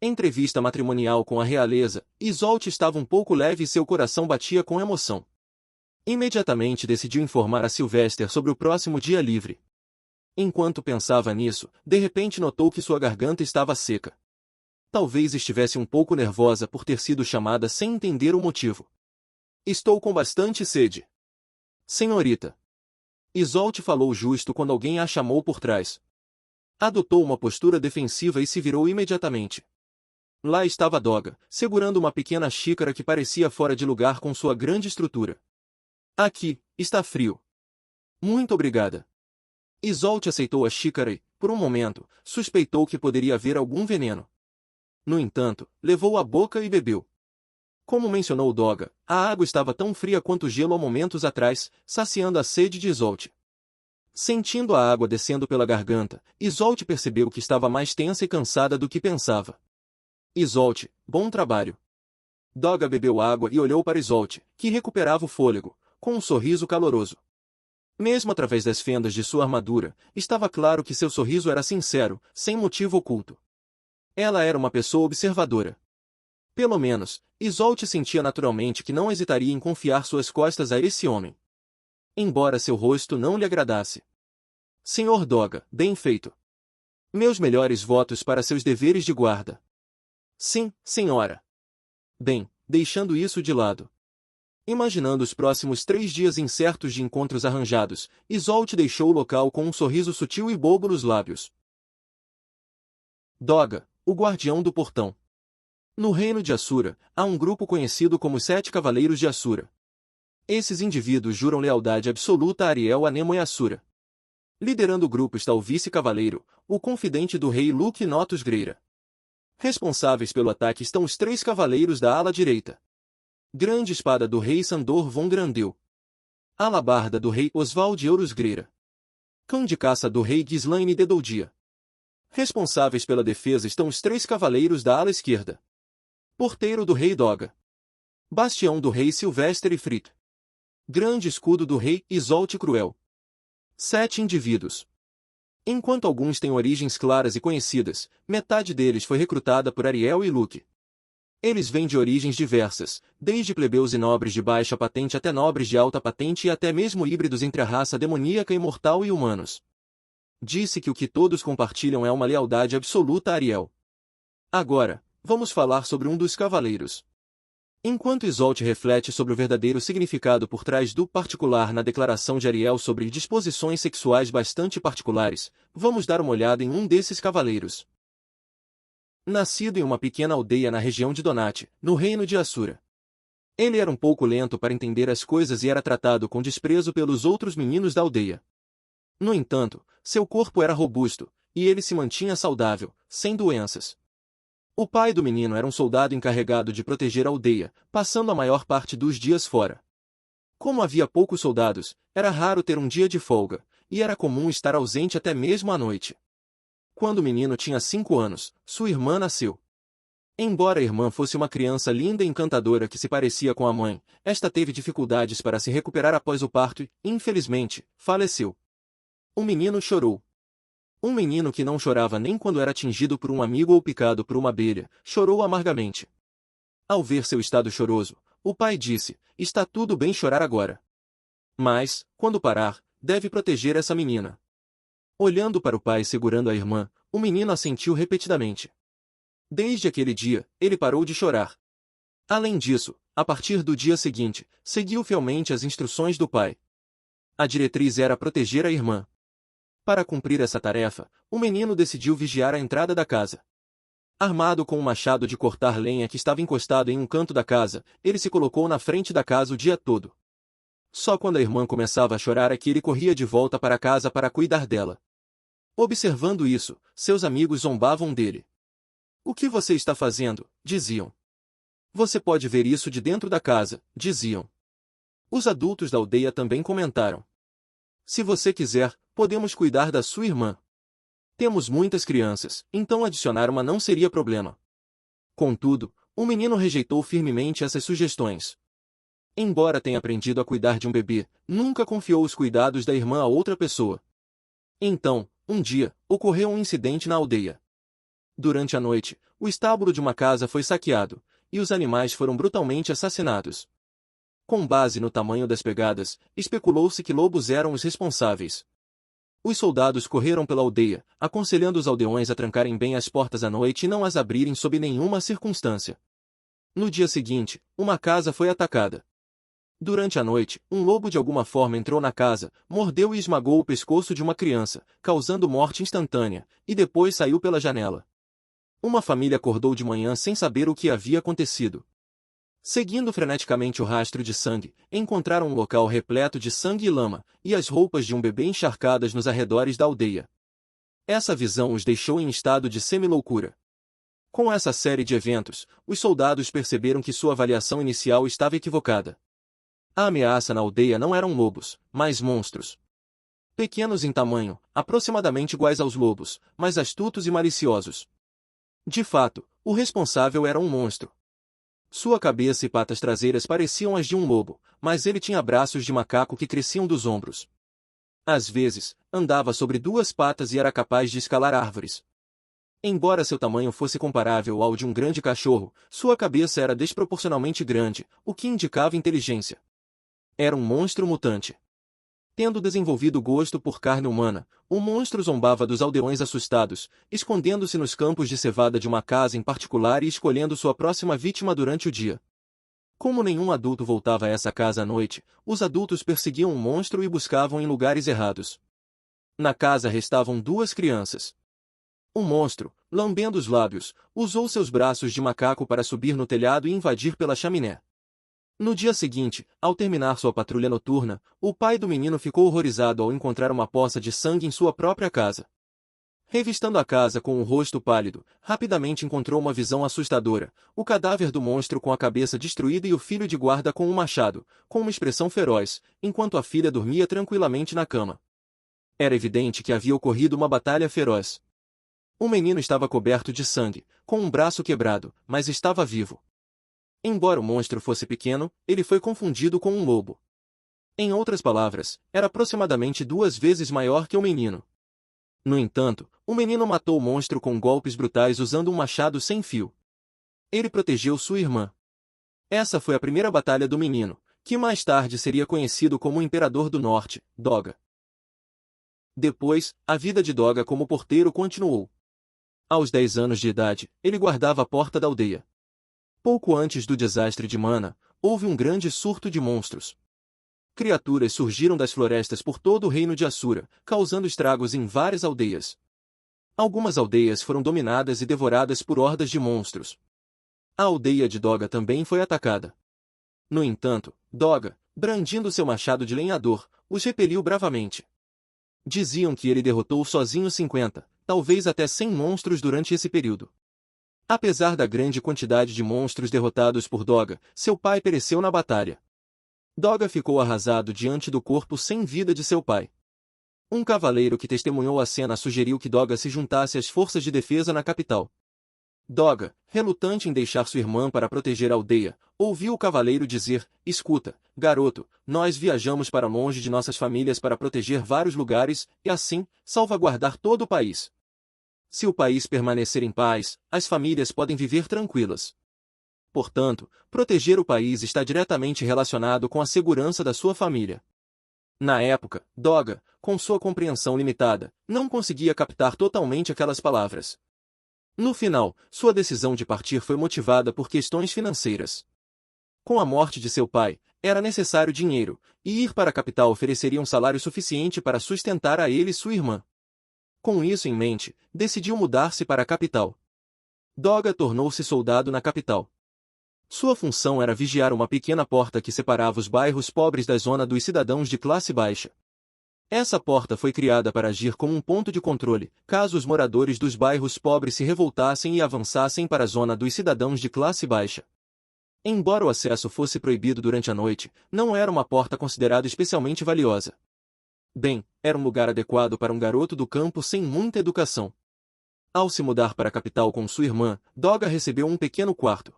Entrevista matrimonial com a realeza, Isolde estava um pouco leve e seu coração batia com emoção. Imediatamente decidiu informar a Sylvester sobre o próximo dia livre. Enquanto pensava nisso, de repente notou que sua garganta estava seca. Talvez estivesse um pouco nervosa por ter sido chamada sem entender o motivo. Estou com bastante sede. Senhorita. Isolde falou justo quando alguém a chamou por trás. Adotou uma postura defensiva e se virou imediatamente. Lá estava Doga, segurando uma pequena xícara que parecia fora de lugar com sua grande estrutura. Aqui, está frio. Muito obrigada. Isolde aceitou a xícara e, por um momento, suspeitou que poderia haver algum veneno. No entanto, levou à boca e bebeu. Como mencionou Doga, a água estava tão fria quanto o gelo há momentos atrás, saciando a sede de Isolde. Sentindo a água descendo pela garganta, Isolde percebeu que estava mais tensa e cansada do que pensava. Isolde, bom trabalho. Doga bebeu água e olhou para Isolde, que recuperava o fôlego, com um sorriso caloroso. Mesmo através das fendas de sua armadura, estava claro que seu sorriso era sincero, sem motivo oculto. Ela era uma pessoa observadora. Pelo menos, Isolde sentia naturalmente que não hesitaria em confiar suas costas a esse homem. Embora seu rosto não lhe agradasse. Senhor Doga, bem feito. Meus melhores votos para seus deveres de guarda. Sim, senhora. Bem, deixando isso de lado. Imaginando os próximos 3 dias incertos de encontros arranjados, Isolde deixou o local com um sorriso sutil e bobo nos lábios. Doga, o guardião do portão. No reino de Assura, há um grupo conhecido como os 7 Cavaleiros de Assura. Esses indivíduos juram lealdade absoluta a Ariel, Anemo e Assura. Liderando o grupo está o vice-cavaleiro, o confidente do rei Luke Notus Greira. Responsáveis pelo ataque estão os 3 cavaleiros da ala direita. Grande espada do rei Sandor von Grandeu. Alabarda do rei Oswald Eurus Greira. Cão de caça do rei Ghislaine de Doudia. Responsáveis pela defesa estão os 3 cavaleiros da ala esquerda. Porteiro do rei Doga. Bastião do rei Sylvester e Frit. Grande escudo do rei Isolde Cruel. 7 indivíduos. Enquanto alguns têm origens claras e conhecidas, metade deles foi recrutada por Ariel e Luke. Eles vêm de origens diversas, desde plebeus e nobres de baixa patente até nobres de alta patente e até mesmo híbridos entre a raça demoníaca imortal e humanos. Disse que o que todos compartilham é uma lealdade absoluta a Ariel. Agora, vamos falar sobre um dos cavaleiros. Enquanto Isolde reflete sobre o verdadeiro significado por trás do particular na declaração de Ariel sobre disposições sexuais bastante particulares, vamos dar uma olhada em um desses cavaleiros. Nascido em uma pequena aldeia na região de Donate, no reino de Assura. Ele era um pouco lento para entender as coisas e era tratado com desprezo pelos outros meninos da aldeia. No entanto, seu corpo era robusto, e ele se mantinha saudável, sem doenças. O pai do menino era um soldado encarregado de proteger a aldeia, passando a maior parte dos dias fora. Como havia poucos soldados, era raro ter um dia de folga, e era comum estar ausente até mesmo à noite. Quando o menino tinha 5 anos, sua irmã nasceu. Embora a irmã fosse uma criança linda e encantadora que se parecia com a mãe, esta teve dificuldades para se recuperar após o parto e, infelizmente, faleceu. O menino chorou. Um menino que não chorava nem quando era atingido por um amigo ou picado por uma abelha, chorou amargamente. Ao ver seu estado choroso, o pai disse: "Está tudo bem chorar agora. Mas, quando parar, deve proteger essa menina." Olhando para o pai segurando a irmã, o menino assentiu repetidamente. Desde aquele dia, ele parou de chorar. Além disso, a partir do dia seguinte, seguiu fielmente as instruções do pai. A diretriz era proteger a irmã. Para cumprir essa tarefa, o menino decidiu vigiar a entrada da casa. Armado com um machado de cortar lenha que estava encostado em um canto da casa, ele se colocou na frente da casa o dia todo. Só quando a irmã começava a chorar é que ele corria de volta para casa para cuidar dela. Observando isso, seus amigos zombavam dele. "O que você está fazendo?" diziam. "Você pode ver isso de dentro da casa", diziam. Os adultos da aldeia também comentaram. "Se você quiser, podemos cuidar da sua irmã. Temos muitas crianças, então adicionar uma não seria problema." Contudo, o menino rejeitou firmemente essas sugestões. Embora tenha aprendido a cuidar de um bebê, nunca confiou os cuidados da irmã a outra pessoa. Então, um dia, ocorreu um incidente na aldeia. Durante a noite, o estábulo de uma casa foi saqueado, e os animais foram brutalmente assassinados. Com base no tamanho das pegadas, especulou-se que lobos eram os responsáveis. Os soldados correram pela aldeia, aconselhando os aldeões a trancarem bem as portas à noite e não as abrirem sob nenhuma circunstância. No dia seguinte, uma casa foi atacada. Durante a noite, um lobo de alguma forma entrou na casa, mordeu e esmagou o pescoço de uma criança, causando morte instantânea, e depois saiu pela janela. Uma família acordou de manhã sem saber o que havia acontecido. Seguindo freneticamente o rastro de sangue, encontraram um local repleto de sangue e lama, e as roupas de um bebê encharcadas nos arredores da aldeia. Essa visão os deixou em estado de semi-loucura. Com essa série de eventos, os soldados perceberam que sua avaliação inicial estava equivocada. A ameaça na aldeia não eram lobos, mas monstros. Pequenos em tamanho, aproximadamente iguais aos lobos, mas astutos e maliciosos. De fato, o responsável era um monstro. Sua cabeça e patas traseiras pareciam as de um lobo, mas ele tinha braços de macaco que cresciam dos ombros. Às vezes, andava sobre 2 patas e era capaz de escalar árvores. Embora seu tamanho fosse comparável ao de um grande cachorro, sua cabeça era desproporcionalmente grande, o que indicava inteligência. Era um monstro mutante. Tendo desenvolvido gosto por carne humana, o monstro zombava dos aldeões assustados, escondendo-se nos campos de cevada de uma casa em particular e escolhendo sua próxima vítima durante o dia. Como nenhum adulto voltava a essa casa à noite, os adultos perseguiam o monstro e buscavam em lugares errados. Na casa restavam 2 crianças. O monstro, lambendo os lábios, usou seus braços de macaco para subir no telhado e invadir pela chaminé. No dia seguinte, ao terminar sua patrulha noturna, o pai do menino ficou horrorizado ao encontrar uma poça de sangue em sua própria casa. Revistando a casa com um rosto pálido, rapidamente encontrou uma visão assustadora, o cadáver do monstro com a cabeça destruída e o filho de guarda com um machado, com uma expressão feroz, enquanto a filha dormia tranquilamente na cama. Era evidente que havia ocorrido uma batalha feroz. O menino estava coberto de sangue, com um braço quebrado, mas estava vivo. Embora o monstro fosse pequeno, ele foi confundido com um lobo. Em outras palavras, era aproximadamente 2 vezes maior que o menino. No entanto, o menino matou o monstro com golpes brutais usando um machado sem fio. Ele protegeu sua irmã. Essa foi a primeira batalha do menino, que mais tarde seria conhecido como o Imperador do Norte, Doga. Depois, a vida de Doga como porteiro continuou. Aos 10 anos de idade, ele guardava a porta da aldeia. Pouco antes do desastre de Mana, houve um grande surto de monstros. Criaturas surgiram das florestas por todo o reino de Assura, causando estragos em várias aldeias. Algumas aldeias foram dominadas e devoradas por hordas de monstros. A aldeia de Doga também foi atacada. No entanto, Doga, brandindo seu machado de lenhador, os repeliu bravamente. Diziam que ele derrotou sozinho 50, talvez até 100 monstros durante esse período. Apesar da grande quantidade de monstros derrotados por Doga, seu pai pereceu na batalha. Doga ficou arrasado diante do corpo sem vida de seu pai. Um cavaleiro que testemunhou a cena sugeriu que Doga se juntasse às forças de defesa na capital. Doga, relutante em deixar sua irmã para proteger a aldeia, ouviu o cavaleiro dizer: "Escuta, garoto, nós viajamos para longe de nossas famílias para proteger vários lugares e assim, salvaguardar todo o país. Se o país permanecer em paz, as famílias podem viver tranquilas. Portanto, proteger o país está diretamente relacionado com a segurança da sua família." Na época, Doga, com sua compreensão limitada, não conseguia captar totalmente aquelas palavras. No final, sua decisão de partir foi motivada por questões financeiras. Com a morte de seu pai, era necessário dinheiro, e ir para a capital ofereceria um salário suficiente para sustentar a ele e sua irmã. Com isso em mente, decidiu mudar-se para a capital. Doga tornou-se soldado na capital. Sua função era vigiar uma pequena porta que separava os bairros pobres da zona dos cidadãos de classe baixa. Essa porta foi criada para agir como um ponto de controle, caso os moradores dos bairros pobres se revoltassem e avançassem para a zona dos cidadãos de classe baixa. Embora o acesso fosse proibido durante a noite, não era uma porta considerada especialmente valiosa. Bem, era um lugar adequado para um garoto do campo sem muita educação. Ao se mudar para a capital com sua irmã, Doga recebeu um pequeno quarto.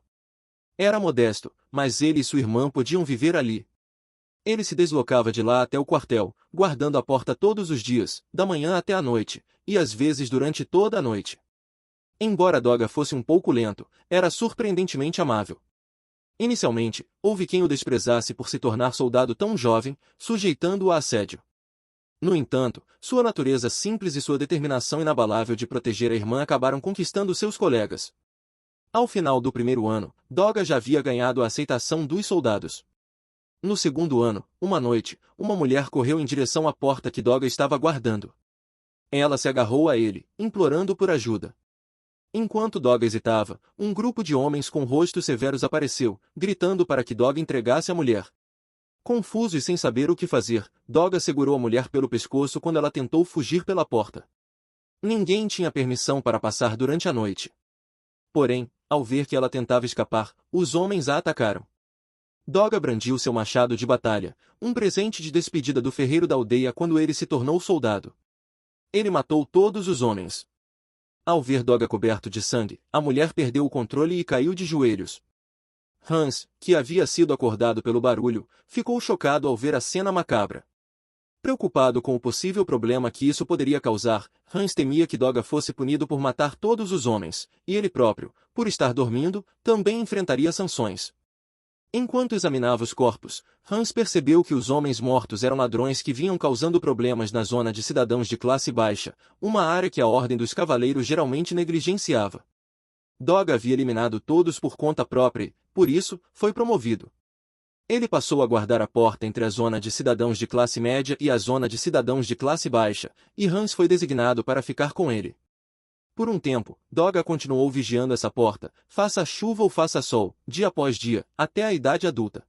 Era modesto, mas ele e sua irmã podiam viver ali. Ele se deslocava de lá até o quartel, guardando a porta todos os dias, da manhã até a noite, e às vezes durante toda a noite. Embora Doga fosse um pouco lento, era surpreendentemente amável. Inicialmente, houve quem o desprezasse por se tornar soldado tão jovem, sujeitando-o a assédio. No entanto, sua natureza simples e sua determinação inabalável de proteger a irmã acabaram conquistando seus colegas. Ao final do primeiro ano, Doga já havia ganhado a aceitação dos soldados. No segundo ano, uma noite, uma mulher correu em direção à porta que Doga estava guardando. Ela se agarrou a ele, implorando por ajuda. Enquanto Doga hesitava, um grupo de homens com rostos severos apareceu, gritando para que Doga entregasse a mulher. Confuso e sem saber o que fazer, Doga segurou a mulher pelo pescoço quando ela tentou fugir pela porta. Ninguém tinha permissão para passar durante a noite. Porém, ao ver que ela tentava escapar, os homens a atacaram. Doga brandiu seu machado de batalha, um presente de despedida do ferreiro da aldeia quando ele se tornou soldado. Ele matou todos os homens. Ao ver Doga coberto de sangue, a mulher perdeu o controle e caiu de joelhos. Hans, que havia sido acordado pelo barulho, ficou chocado ao ver a cena macabra. Preocupado com o possível problema que isso poderia causar, Hans temia que Doga fosse punido por matar todos os homens, e ele próprio, por estar dormindo, também enfrentaria sanções. Enquanto examinava os corpos, Hans percebeu que os homens mortos eram ladrões que vinham causando problemas na zona de cidadãos de classe baixa, uma área que a Ordem dos Cavaleiros geralmente negligenciava. Doga havia eliminado todos por conta própria e, por isso, foi promovido. Ele passou a guardar a porta entre a zona de cidadãos de classe média e a zona de cidadãos de classe baixa, e Hans foi designado para ficar com ele. Por um tempo, Doga continuou vigiando essa porta, faça chuva ou faça sol, dia após dia, até a idade adulta.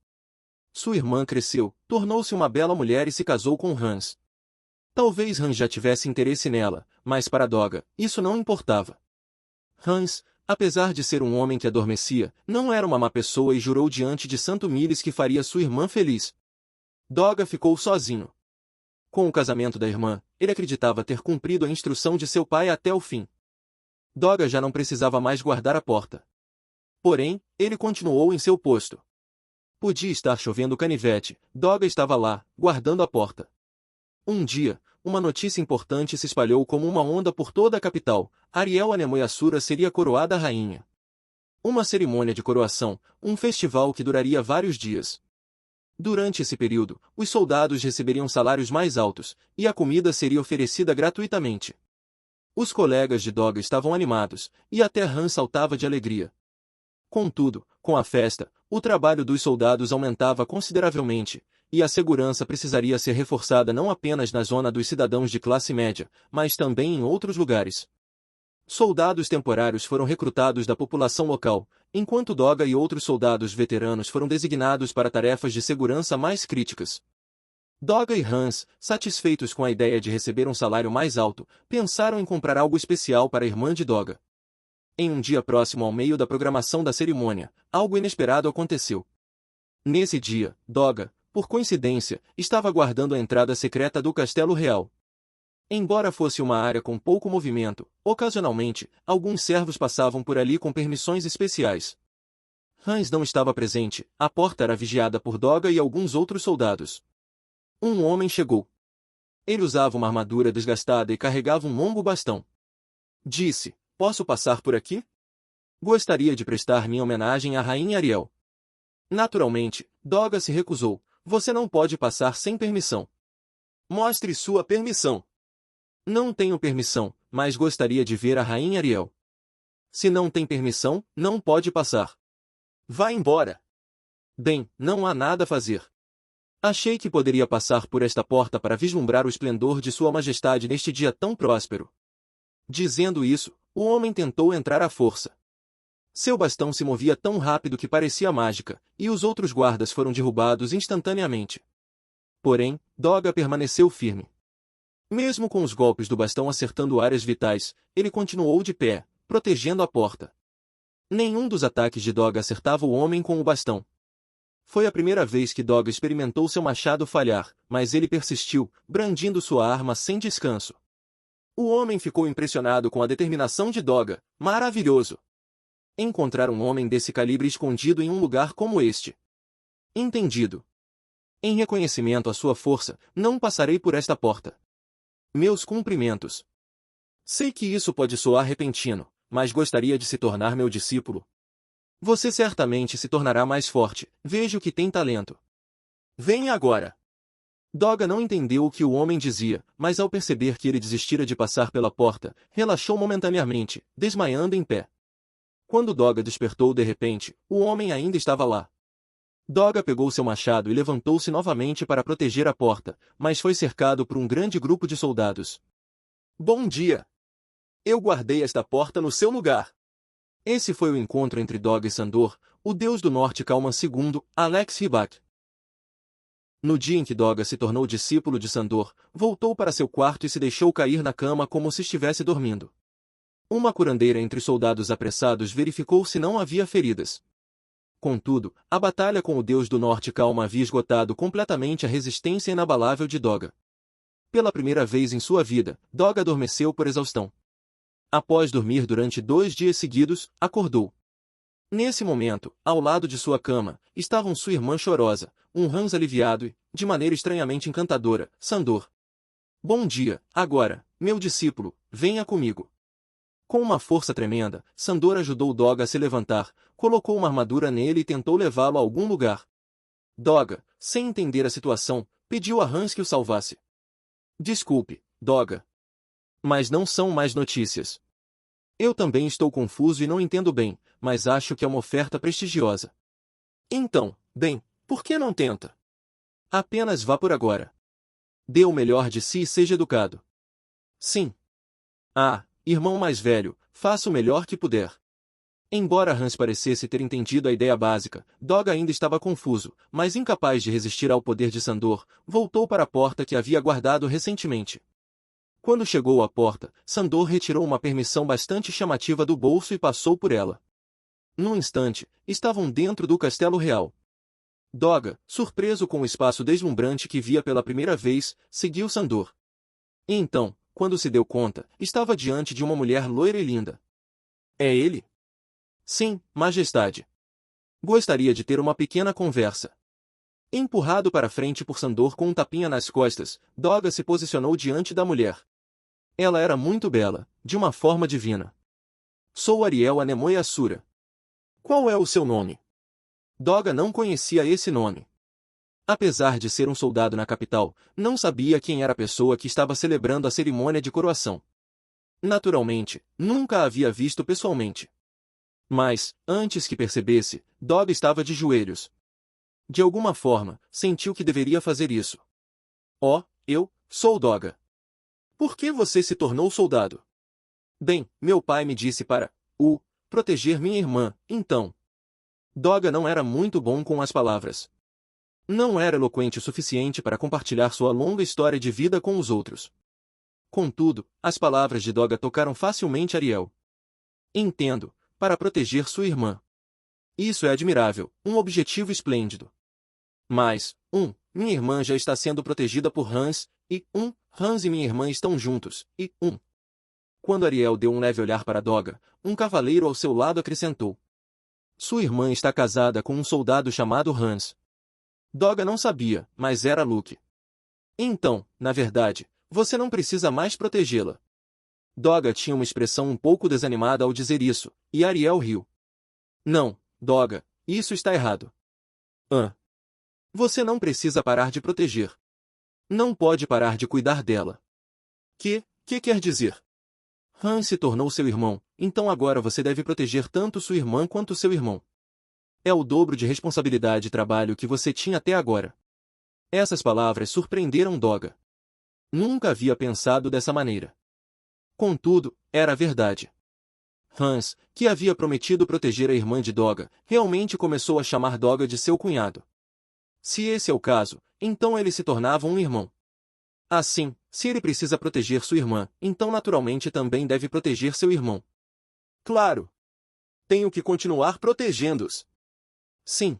Sua irmã cresceu, tornou-se uma bela mulher e se casou com Hans. Talvez Hans já tivesse interesse nela, mas para Doga, isso não importava. Hans, apesar de ser um homem que adormecia, não era uma má pessoa e jurou diante de Santo Miles que faria sua irmã feliz. Doga ficou sozinho. Com o casamento da irmã, ele acreditava ter cumprido a instrução de seu pai até o fim. Doga já não precisava mais guardar a porta. Porém, ele continuou em seu posto. Podia estar chovendo canivete, Doga estava lá, guardando a porta. Um dia, uma notícia importante se espalhou como uma onda por toda a capital: Ariel Anemoyasura seria coroada rainha. Uma cerimônia de coroação, um festival que duraria vários dias. Durante esse período, os soldados receberiam salários mais altos, e a comida seria oferecida gratuitamente. Os colegas de Doga estavam animados, e até Han saltava de alegria. Contudo, com a festa, o trabalho dos soldados aumentava consideravelmente, e a segurança precisaria ser reforçada não apenas na zona dos cidadãos de classe média, mas também em outros lugares. Soldados temporários foram recrutados da população local, enquanto Doga e outros soldados veteranos foram designados para tarefas de segurança mais críticas. Doga e Hans, satisfeitos com a ideia de receber um salário mais alto, pensaram em comprar algo especial para a irmã de Doga. Em um dia próximo ao meio da programação da cerimônia, algo inesperado aconteceu. Nesse dia, Doga, por coincidência, estava guardando a entrada secreta do Castelo Real. Embora fosse uma área com pouco movimento, ocasionalmente, alguns servos passavam por ali com permissões especiais. Hans não estava presente, a porta era vigiada por Doga e alguns outros soldados. Um homem chegou. Ele usava uma armadura desgastada e carregava um longo bastão. Disse: "Posso passar por aqui? Gostaria de prestar minha homenagem à Rainha Ariel." Naturalmente, Doga se recusou. "Você não pode passar sem permissão." "Mostre sua permissão." "Não tenho permissão, mas gostaria de ver a Rainha Ariel." "Se não tem permissão, não pode passar." "Vá embora." "Bem, não há nada a fazer. Achei que poderia passar por esta porta para vislumbrar o esplendor de Sua Majestade neste dia tão próspero." Dizendo isso, o homem tentou entrar à força. Seu bastão se movia tão rápido que parecia mágica, e os outros guardas foram derrubados instantaneamente. Porém, Doga permaneceu firme. Mesmo com os golpes do bastão acertando áreas vitais, ele continuou de pé, protegendo a porta. Nenhum dos ataques de Doga acertava o homem com o bastão. Foi a primeira vez que Doga experimentou seu machado falhar, mas ele persistiu, brandindo sua arma sem descanso. O homem ficou impressionado com a determinação de Doga. Maravilhoso! Encontrar um homem desse calibre escondido em um lugar como este. Entendido. Em reconhecimento à sua força, não passarei por esta porta. Meus cumprimentos. Sei que isso pode soar repentino, mas gostaria de se tornar meu discípulo. Você certamente se tornará mais forte, vejo que tem talento. Venha agora. Doga não entendeu o que o homem dizia, mas ao perceber que ele desistira de passar pela porta, relaxou momentaneamente, desmaiando em pé. Quando Doga despertou de repente, o homem ainda estava lá. Doga pegou seu machado e levantou-se novamente para proteger a porta, mas foi cercado por um grande grupo de soldados. "Bom dia! Eu guardei esta porta no seu lugar." Esse foi o encontro entre Doga e Sandor, o deus do norte Kalman II, Alex Ribat. No dia em que Doga se tornou discípulo de Sandor, voltou para seu quarto e se deixou cair na cama como se estivesse dormindo. Uma curandeira entre os soldados apressados verificou se não havia feridas. Contudo, a batalha com o deus do norte Kalman havia esgotado completamente a resistência inabalável de Doga. Pela primeira vez em sua vida, Doga adormeceu por exaustão. Após dormir durante 2 dias seguidos, acordou. Nesse momento, ao lado de sua cama, estavam sua irmã chorosa, um Hans aliviado e, de maneira estranhamente encantadora, Sandor. "Bom dia, agora, meu discípulo, venha comigo." Com uma força tremenda, Sandor ajudou Doga a se levantar, colocou uma armadura nele e tentou levá-lo a algum lugar. Doga, sem entender a situação, pediu a Hans que o salvasse. "Desculpe, Doga. Mas não são mais notícias. Eu também estou confuso e não entendo bem, mas acho que é uma oferta prestigiosa." "Então, bem, por que não tenta? Apenas vá por agora. Dê o melhor de si e seja educado." "Sim." "Ah, irmão mais velho, faça o melhor que puder." Embora Hans parecesse ter entendido a ideia básica, Doga ainda estava confuso, mas incapaz de resistir ao poder de Sandor, voltou para a porta que havia guardado recentemente. Quando chegou à porta, Sandor retirou uma permissão bastante chamativa do bolso e passou por ela. Num instante, estavam dentro do Castelo Real. Doga, surpreso com o espaço deslumbrante que via pela primeira vez, seguiu Sandor. E então, quando se deu conta, estava diante de uma mulher loira e linda. "É ele?" "Sim, Majestade. Gostaria de ter uma pequena conversa." Empurrado para frente por Sandor com um tapinha nas costas, Doga se posicionou diante da mulher. Ela era muito bela, de uma forma divina. "Sou Ariel Anemoi Assura." "Qual é o seu nome?" Doga não conhecia esse nome. Apesar de ser um soldado na capital, não sabia quem era a pessoa que estava celebrando a cerimônia de coroação. Naturalmente, nunca a havia visto pessoalmente. Mas, antes que percebesse, Doga estava de joelhos. De alguma forma, sentiu que deveria fazer isso. Oh, eu sou Doga. Por que você se tornou soldado? Bem, meu pai me disse para proteger minha irmã, então. Doga não era muito bom com as palavras. Não era eloquente o suficiente para compartilhar sua longa história de vida com os outros. Contudo, as palavras de Doga tocaram facilmente Ariel. Entendo, para proteger sua irmã. Isso é admirável, um objetivo esplêndido. Mas, minha irmã já está sendo protegida por Hans, e, Hans e minha irmã estão juntos, e, Quando Ariel deu um leve olhar para Doga, um cavaleiro ao seu lado acrescentou. Sua irmã está casada com um soldado chamado Hans. Doga não sabia, mas era Luke. Então, na verdade, você não precisa mais protegê-la. Doga tinha uma expressão um pouco desanimada ao dizer isso, e Ariel riu. Não, Doga, isso está errado. Você não precisa parar de proteger. Não pode parar de cuidar dela. Que quer dizer? Hans se tornou seu irmão, então agora você deve proteger tanto sua irmã quanto seu irmão. É o dobro de responsabilidade e trabalho que você tinha até agora. Essas palavras surpreenderam Doga. Nunca havia pensado dessa maneira. Contudo, era verdade. Hans, que havia prometido proteger a irmã de Doga, realmente começou a chamar Doga de seu cunhado. Se esse é o caso, então ele se tornava um irmão. Assim, se ele precisa proteger sua irmã, então naturalmente também deve proteger seu irmão. Claro! Tenho que continuar protegendo-os. Sim.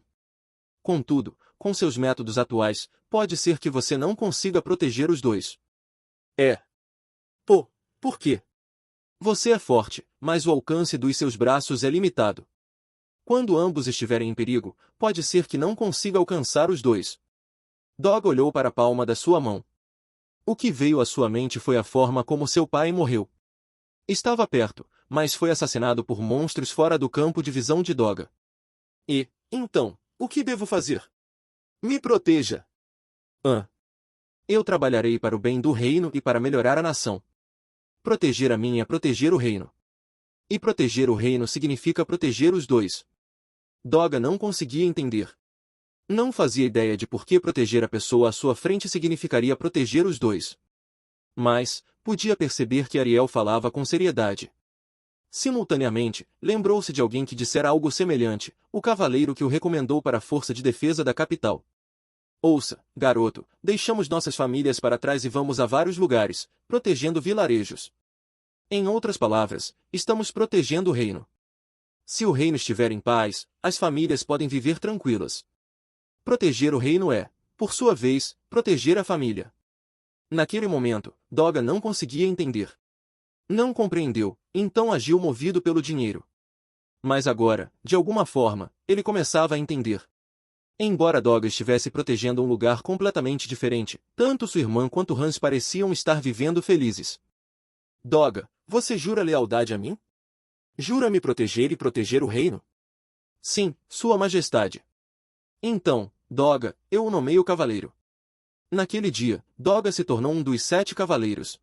Contudo, com seus métodos atuais, pode ser que você não consiga proteger os dois. Por quê? Você é forte, mas o alcance dos seus braços é limitado. Quando ambos estiverem em perigo, pode ser que não consiga alcançar os dois. Doga olhou para a palma da sua mão. O que veio à sua mente foi a forma como seu pai morreu. Estava perto, mas foi assassinado por monstros fora do campo de visão de Doga. Então, o que devo fazer? Me proteja. Eu trabalharei para o bem do reino e para melhorar a nação. Proteger a mim é proteger o reino. E proteger o reino significa proteger os dois. Doga não conseguia entender. Não fazia ideia de por que proteger a pessoa à sua frente significaria proteger os dois. Mas, podia perceber que Ariel falava com seriedade. Simultaneamente, lembrou-se de alguém que dissera algo semelhante, o cavaleiro que o recomendou para a força de defesa da capital. Ouça, garoto, deixamos nossas famílias para trás e vamos a vários lugares, protegendo vilarejos. Em outras palavras, estamos protegendo o reino. Se o reino estiver em paz, as famílias podem viver tranquilas. Proteger o reino é, por sua vez, proteger a família. Naquele momento, Doga não conseguia entender. Não compreendeu, então agiu movido pelo dinheiro. Mas agora, de alguma forma, ele começava a entender. Embora Doga estivesse protegendo um lugar completamente diferente, tanto sua irmã quanto Hans pareciam estar vivendo felizes. Doga, você jura lealdade a mim? Jura me proteger e proteger o reino? Sim, Sua Majestade. Então, Doga, eu o nomeio cavaleiro. Naquele dia, Doga se tornou um dos 7 cavaleiros.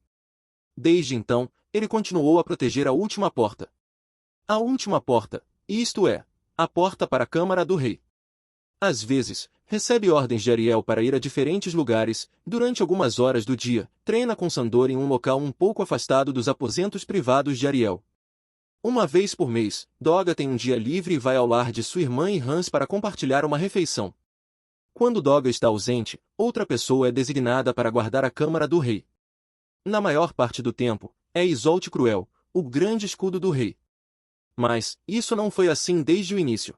Desde então, ele continuou a proteger a última porta. A última porta, isto é, a porta para a Câmara do Rei. Às vezes, recebe ordens de Ariel para ir a diferentes lugares, durante algumas horas do dia, treina com Sandor em um local um pouco afastado dos aposentos privados de Ariel. Uma vez por mês, Doga tem um dia livre e vai ao lar de sua irmã e Hans para compartilhar uma refeição. Quando Doga está ausente, outra pessoa é designada para guardar a Câmara do Rei. Na maior parte do tempo, é Isolde Cruel, o grande escudo do rei. Mas, isso não foi assim desde o início.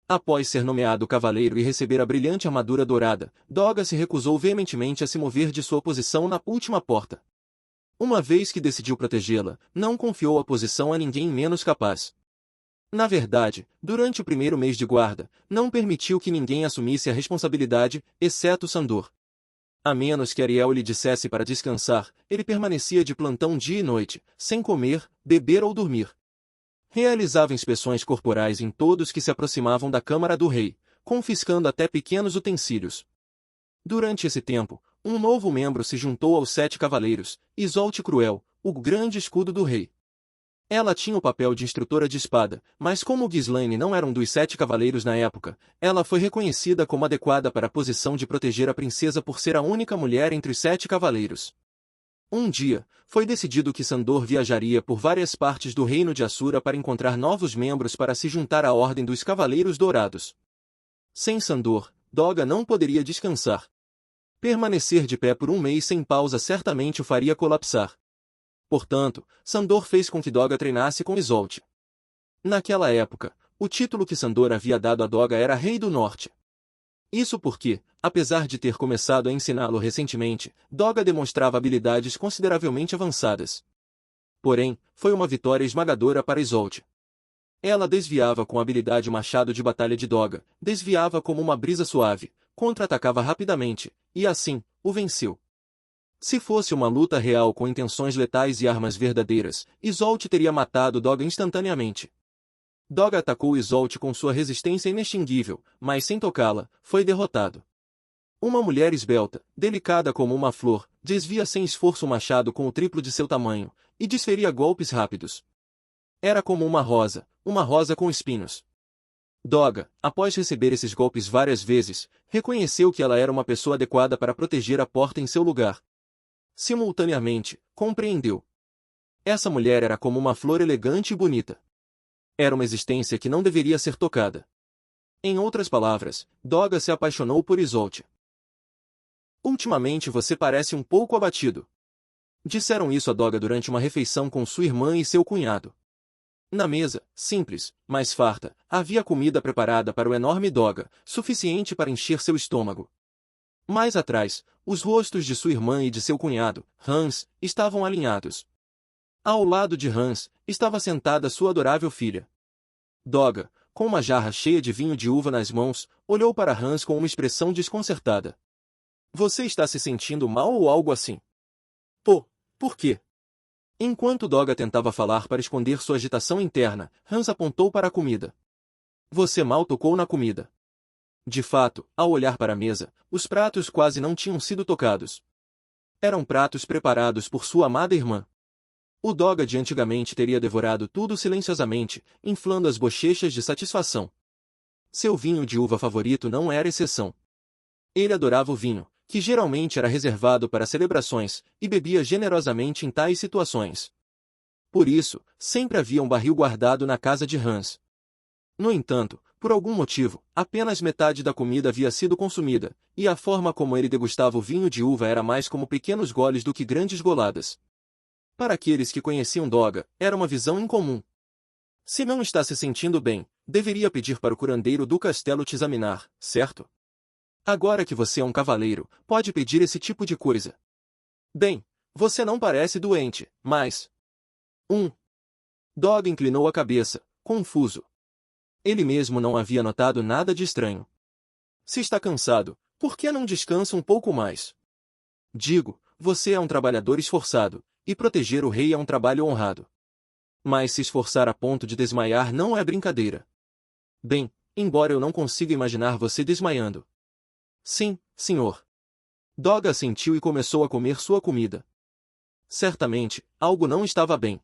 Após ser nomeado cavaleiro e receber a brilhante armadura dourada, Doga se recusou veementemente a se mover de sua posição na última porta. Uma vez que decidiu protegê-la, não confiou a posição a ninguém menos capaz. Na verdade, durante o primeiro mês de guarda, não permitiu que ninguém assumisse a responsabilidade, exceto Sandor. A menos que Ariel lhe dissesse para descansar, ele permanecia de plantão dia e noite, sem comer, beber ou dormir. Realizava inspeções corporais em todos que se aproximavam da Câmara do Rei, confiscando até pequenos utensílios. Durante esse tempo, um novo membro se juntou aos 7 cavaleiros, Isolde Cruel, o grande escudo do rei. Ela tinha o papel de instrutora de espada, mas como Ghislaine não era um dos 7 cavaleiros na época, ela foi reconhecida como adequada para a posição de proteger a princesa por ser a única mulher entre os 7 cavaleiros. Um dia, foi decidido que Sandor viajaria por várias partes do reino de Assura para encontrar novos membros para se juntar à Ordem dos Cavaleiros Dourados. Sem Sandor, Doga não poderia descansar. Permanecer de pé por um mês sem pausa certamente o faria colapsar. Portanto, Sandor fez com que Doga treinasse com Isolde. Naquela época, o título que Sandor havia dado a Doga era Rei do Norte. Isso porque, apesar de ter começado a ensiná-lo recentemente, Doga demonstrava habilidades consideravelmente avançadas. Porém, foi uma vitória esmagadora para Isolde. Ela desviava com habilidade o machado de batalha de Doga, desviava como uma brisa suave, contra-atacava rapidamente, e assim, o venceu. Se fosse uma luta real com intenções letais e armas verdadeiras, Isolde teria matado Doga instantaneamente. Doga atacou Isolde com sua resistência inextinguível, mas sem tocá-la, foi derrotado. Uma mulher esbelta, delicada como uma flor, desvia sem esforço o machado com o triplo de seu tamanho, e desferia golpes rápidos. Era como uma rosa com espinhos. Doga, após receber esses golpes várias vezes, reconheceu que ela era uma pessoa adequada para proteger a porta em seu lugar. Simultaneamente, compreendeu. Essa mulher era como uma flor elegante e bonita. Era uma existência que não deveria ser tocada. Em outras palavras, Doga se apaixonou por Isolde. Ultimamente você parece um pouco abatido. Disseram isso a Doga durante uma refeição com sua irmã e seu cunhado. Na mesa, simples, mas farta, havia comida preparada para o enorme Doga, suficiente para encher seu estômago. Mais atrás, os rostos de sua irmã e de seu cunhado, Hans, estavam alinhados. Ao lado de Hans, estava sentada sua adorável filha. Doga, com uma jarra cheia de vinho de uva nas mãos, olhou para Hans com uma expressão desconcertada. Você está se sentindo mal ou algo assim? Por quê? Enquanto Doga tentava falar para esconder sua agitação interna, Hans apontou para a comida. Você mal tocou na comida. De fato, ao olhar para a mesa, os pratos quase não tinham sido tocados. Eram pratos preparados por sua amada irmã. O Doga de antigamente teria devorado tudo silenciosamente, inflando as bochechas de satisfação. Seu vinho de uva favorito não era exceção. Ele adorava o vinho, que geralmente era reservado para celebrações, e bebia generosamente em tais situações. Por isso, sempre havia um barril guardado na casa de Hans. No entanto, por algum motivo, apenas metade da comida havia sido consumida, e a forma como ele degustava o vinho de uva era mais como pequenos goles do que grandes goladas. Para aqueles que conheciam Doga, era uma visão incomum. Se não está se sentindo bem, deveria pedir para o curandeiro do castelo te examinar, certo? Agora que você é um cavaleiro, pode pedir esse tipo de coisa. Bem, você não parece doente, mas... Doga inclinou a cabeça, confuso. Ele mesmo não havia notado nada de estranho. Se está cansado, por que não descansa um pouco mais? Digo, você é um trabalhador esforçado, e proteger o rei é um trabalho honrado. Mas se esforçar a ponto de desmaiar não é brincadeira. Bem, embora eu não consiga imaginar você desmaiando. Sim, senhor. Doga assentiu e começou a comer sua comida. Certamente, algo não estava bem.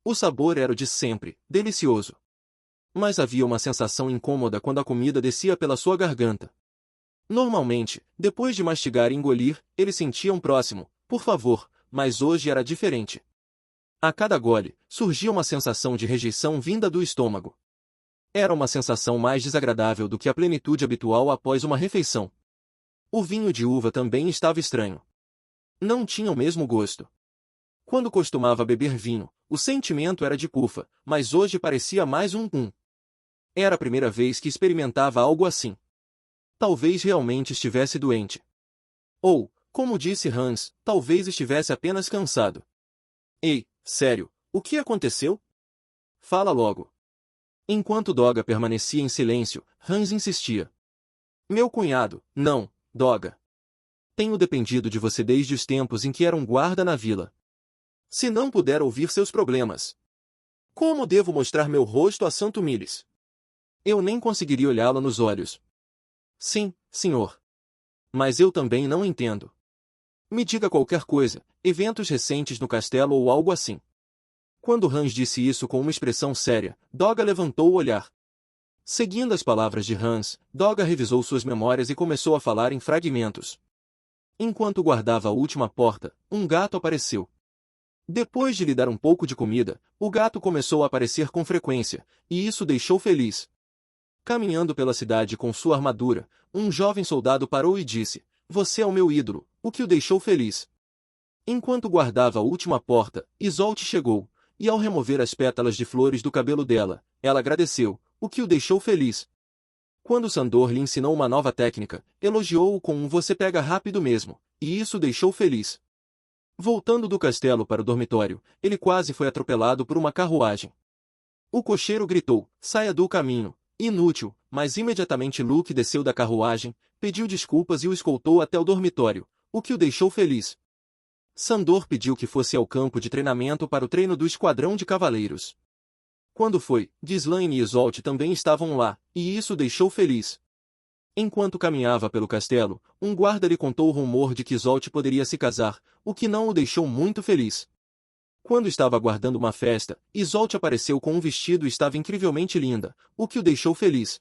O sabor era o de sempre, delicioso. Mas havia uma sensação incômoda quando a comida descia pela sua garganta. Normalmente, depois de mastigar e engolir, ele sentia um próximo, por favor, mas hoje era diferente. A cada gole, surgia uma sensação de rejeição vinda do estômago. Era uma sensação mais desagradável do que a plenitude habitual após uma refeição. O vinho de uva também estava estranho. Não tinha o mesmo gosto. Quando costumava beber vinho, o sentimento era de culpa, mas hoje parecia mais um. Era a primeira vez que experimentava algo assim. Talvez realmente estivesse doente. Ou, como disse Hans, talvez estivesse apenas cansado. Ei, sério, o que aconteceu? Fala logo. Enquanto Doga permanecia em silêncio, Hans insistia. Meu cunhado, não, Doga. Tenho dependido de você desde os tempos em que era um guarda na vila. Se não puder ouvir seus problemas, como devo mostrar meu rosto a Santo Miles? Eu nem conseguiria olhá-lo nos olhos. Sim, senhor. Mas eu também não entendo. Me diga qualquer coisa, eventos recentes no castelo ou algo assim. Quando Hans disse isso com uma expressão séria, Doga levantou o olhar. Seguindo as palavras de Hans, Doga revisou suas memórias e começou a falar em fragmentos. Enquanto guardava a última porta, um gato apareceu. Depois de lhe dar um pouco de comida, o gato começou a aparecer com frequência, e isso deixou feliz. Caminhando pela cidade com sua armadura, um jovem soldado parou e disse: "Você é o meu ídolo", o que o deixou feliz. Enquanto guardava a última porta, Isolde chegou, e ao remover as pétalas de flores do cabelo dela, ela agradeceu, o que o deixou feliz. Quando Sandor lhe ensinou uma nova técnica, elogiou-o com um "você pega rápido mesmo", e isso o deixou feliz. Voltando do castelo para o dormitório, ele quase foi atropelado por uma carruagem. O cocheiro gritou: "Saia do caminho, inútil", mas imediatamente Luke desceu da carruagem, pediu desculpas e o escoltou até o dormitório, o que o deixou feliz. Sandor pediu que fosse ao campo de treinamento para o treino do esquadrão de cavaleiros. Quando foi, Ghislaine e Isolde também estavam lá, e isso o deixou feliz. Enquanto caminhava pelo castelo, um guarda lhe contou o rumor de que Isolde poderia se casar, o que não o deixou muito feliz. Quando estava aguardando uma festa, Isolde apareceu com um vestido e estava incrivelmente linda, o que o deixou feliz.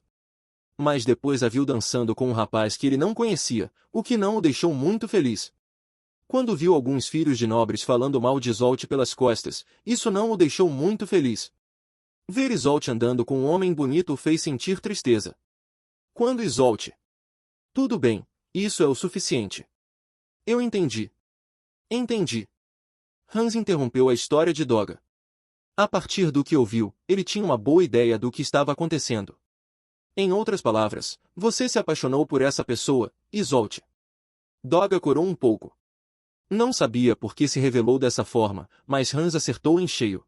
Mas depois a viu dançando com um rapaz que ele não conhecia, o que não o deixou muito feliz. Quando viu alguns filhos de nobres falando mal de Isolde pelas costas, isso não o deixou muito feliz. Ver Isolde andando com um homem bonito o fez sentir tristeza. Quando Isolde: "Tudo bem, isso é o suficiente. Eu entendi." "Entendi." Hans interrompeu a história de Doga. A partir do que ouviu, ele tinha uma boa ideia do que estava acontecendo. Em outras palavras, você se apaixonou por essa pessoa, Isolde. Doga corou um pouco. Não sabia por que se revelou dessa forma, mas Hans acertou em cheio.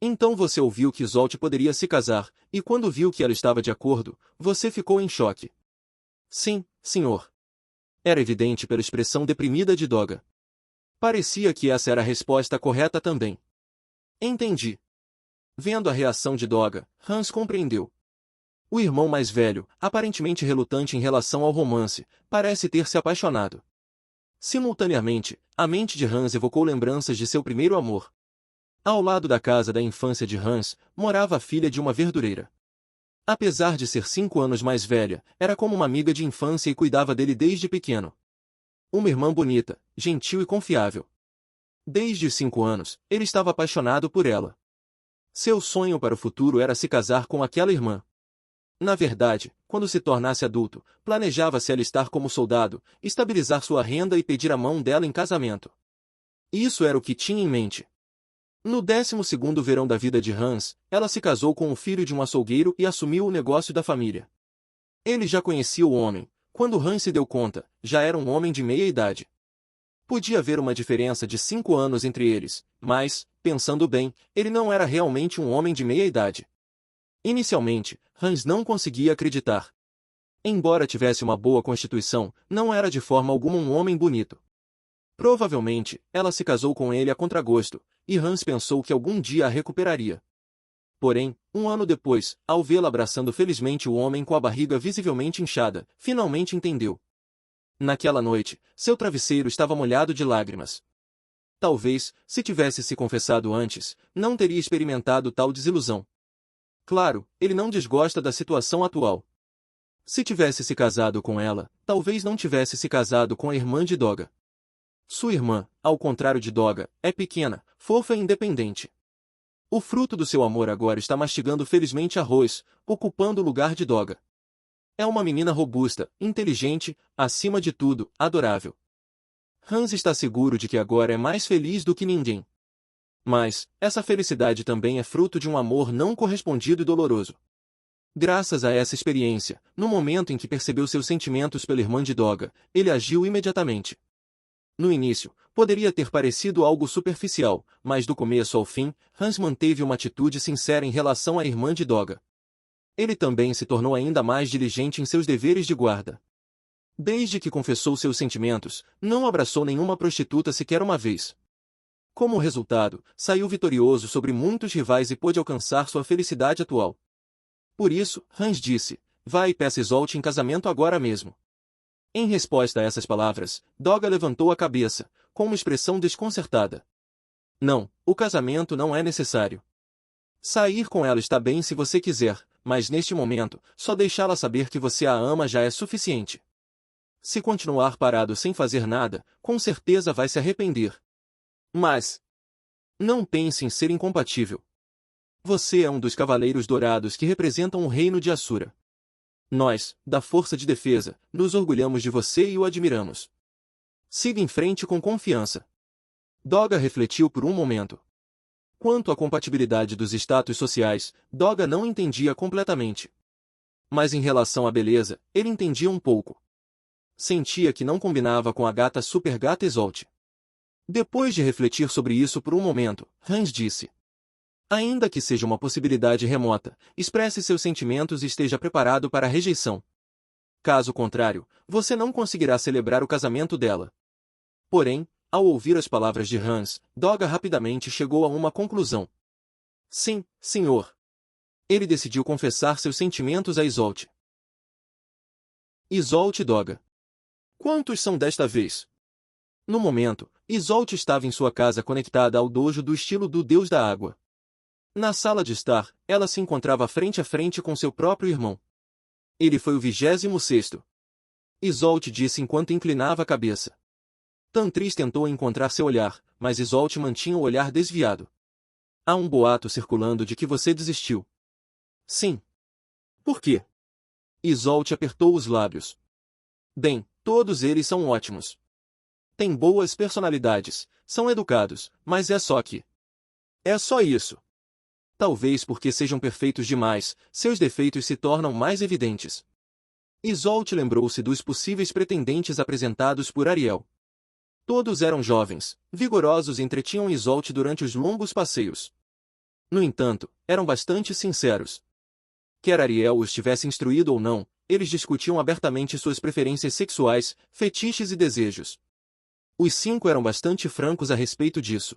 Então você ouviu que Isolde poderia se casar, e quando viu que ela estava de acordo, você ficou em choque. Sim, senhor. Era evidente pela expressão deprimida de Doga. Parecia que essa era a resposta correta também. Entendi. Vendo a reação de Doga, Hans compreendeu. O irmão mais velho, aparentemente relutante em relação ao romance, parece ter se apaixonado. Simultaneamente, a mente de Hans evocou lembranças de seu primeiro amor. Ao lado da casa da infância de Hans, morava a filha de uma verdureira. Apesar de ser 5 anos mais velha, era como uma amiga de infância e cuidava dele desde pequeno. Uma irmã bonita, gentil e confiável. Desde os 5 anos, ele estava apaixonado por ela. Seu sonho para o futuro era se casar com aquela irmã. Na verdade, quando se tornasse adulto, planejava se alistar como soldado, estabilizar sua renda e pedir a mão dela em casamento. Isso era o que tinha em mente. No 12º verão da vida de Hans, ela se casou com o filho de um açougueiro e assumiu o negócio da família. Ele já conhecia o homem. Quando Hans se deu conta, já era um homem de meia idade. Podia haver uma diferença de 5 anos entre eles, mas, pensando bem, ele não era realmente um homem de meia idade. Inicialmente, Hans não conseguia acreditar. Embora tivesse uma boa constituição, não era de forma alguma um homem bonito. Provavelmente, ela se casou com ele a contragosto, e Hans pensou que algum dia a recuperaria. Porém, 1 ano depois, ao vê-la abraçando felizmente o homem com a barriga visivelmente inchada, finalmente entendeu. Naquela noite, seu travesseiro estava molhado de lágrimas. Talvez, se tivesse se confessado antes, não teria experimentado tal desilusão. Claro, ele não desgosta da situação atual. Se tivesse se casado com ela, talvez não tivesse se casado com a irmã de Doga. Sua irmã, ao contrário de Doga, é pequena, fofa e independente. O fruto do seu amor agora está mastigando felizmente arroz, ocupando o lugar de Doga. É uma menina robusta, inteligente, acima de tudo, adorável. Hans está seguro de que agora é mais feliz do que ninguém. Mas, essa felicidade também é fruto de um amor não correspondido e doloroso. Graças a essa experiência, no momento em que percebeu seus sentimentos pela irmã de Doga, ele agiu imediatamente. No início, poderia ter parecido algo superficial, mas do começo ao fim, Hans manteve uma atitude sincera em relação à irmã de Doga. Ele também se tornou ainda mais diligente em seus deveres de guarda. Desde que confessou seus sentimentos, não abraçou nenhuma prostituta sequer uma vez. Como resultado, saiu vitorioso sobre muitos rivais e pôde alcançar sua felicidade atual. Por isso, Hans disse: "Vai e peça Isolde em casamento agora mesmo." Em resposta a essas palavras, Doga levantou a cabeça, com uma expressão desconcertada. Não, o casamento não é necessário. Sair com ela está bem se você quiser, mas neste momento, só deixá-la saber que você a ama já é suficiente. Se continuar parado sem fazer nada, com certeza vai se arrepender. Mas não pense em ser incompatível. Você é um dos cavaleiros dourados que representam o reino de Assura. Nós, da Força de Defesa, nos orgulhamos de você e o admiramos. Siga em frente com confiança. Doga refletiu por um momento. Quanto à compatibilidade dos status sociais, Doga não entendia completamente. Mas em relação à beleza, ele entendia um pouco. Sentia que não combinava com a gata super gata Isolde. Depois de refletir sobre isso por um momento, Hans disse: ainda que seja uma possibilidade remota, expresse seus sentimentos e esteja preparado para a rejeição. Caso contrário, você não conseguirá celebrar o casamento dela. Porém, ao ouvir as palavras de Hans, Doga rapidamente chegou a uma conclusão. Sim, senhor. Ele decidiu confessar seus sentimentos a Isolde. Isolde e Doga. Quantos são desta vez? No momento, Isolde estava em sua casa conectada ao dojo do estilo do Deus da Água. Na sala de estar, ela se encontrava frente a frente com seu próprio irmão. Ele foi o 26º. Isolde disse enquanto inclinava a cabeça. Tantris tentou encontrar seu olhar, mas Isolde mantinha o olhar desviado. Há um boato circulando de que você desistiu. Sim. Por quê? Isolde apertou os lábios. Bem, todos eles são ótimos. Têm boas personalidades, são educados, mas é só que... é só isso. Talvez porque sejam perfeitos demais, seus defeitos se tornam mais evidentes. Isolde lembrou-se dos possíveis pretendentes apresentados por Ariel. Todos eram jovens, vigorosos e entretinham Isolde durante os longos passeios. No entanto, eram bastante sinceros. Quer Ariel os tivesse instruído ou não, eles discutiam abertamente suas preferências sexuais, fetiches e desejos. Os 5 eram bastante francos a respeito disso.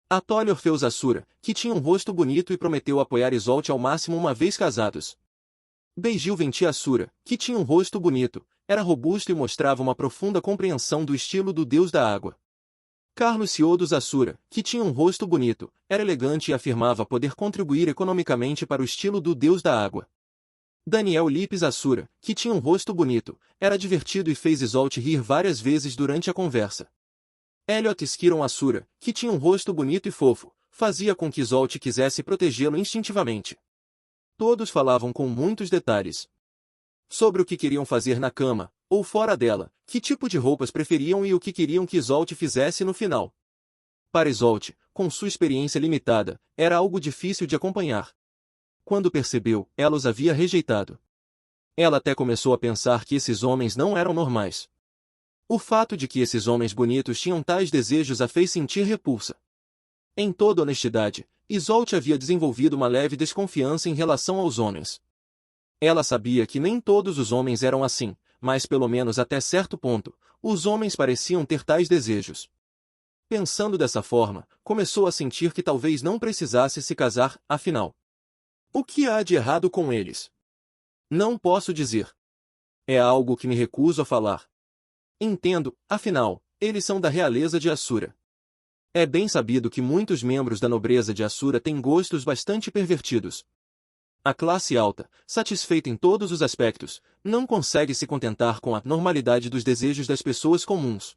Atoli Orfeus Assura, que tinha um rosto bonito e prometeu apoiar Isolde ao máximo uma vez casados. Beijil Venti Assura, que tinha um rosto bonito, era robusto e mostrava uma profunda compreensão do estilo do Deus da Água. Carlos Ciodos Assura, que tinha um rosto bonito, era elegante e afirmava poder contribuir economicamente para o estilo do Deus da Água. Daniel Lipes Assura, que tinha um rosto bonito, era divertido e fez Isolde rir várias vezes durante a conversa. Elliot Skiron Assura, que tinha um rosto bonito e fofo, fazia com que Isolde quisesse protegê-lo instintivamente. Todos falavam com muitos detalhes sobre o que queriam fazer na cama, ou fora dela, que tipo de roupas preferiam e o que queriam que Isolde fizesse no final. Para Isolde, com sua experiência limitada, era algo difícil de acompanhar. Quando percebeu, ela os havia rejeitado. Ela até começou a pensar que esses homens não eram normais. O fato de que esses homens bonitos tinham tais desejos a fez sentir repulsa. Em toda honestidade, Isolde havia desenvolvido uma leve desconfiança em relação aos homens. Ela sabia que nem todos os homens eram assim, mas pelo menos até certo ponto, os homens pareciam ter tais desejos. Pensando dessa forma, começou a sentir que talvez não precisasse se casar, afinal. O que há de errado com eles? Não posso dizer. É algo que me recuso a falar. Entendo, afinal, eles são da realeza de Assura. É bem sabido que muitos membros da nobreza de Assura têm gostos bastante pervertidos. A classe alta, satisfeita em todos os aspectos, não consegue se contentar com a normalidade dos desejos das pessoas comuns.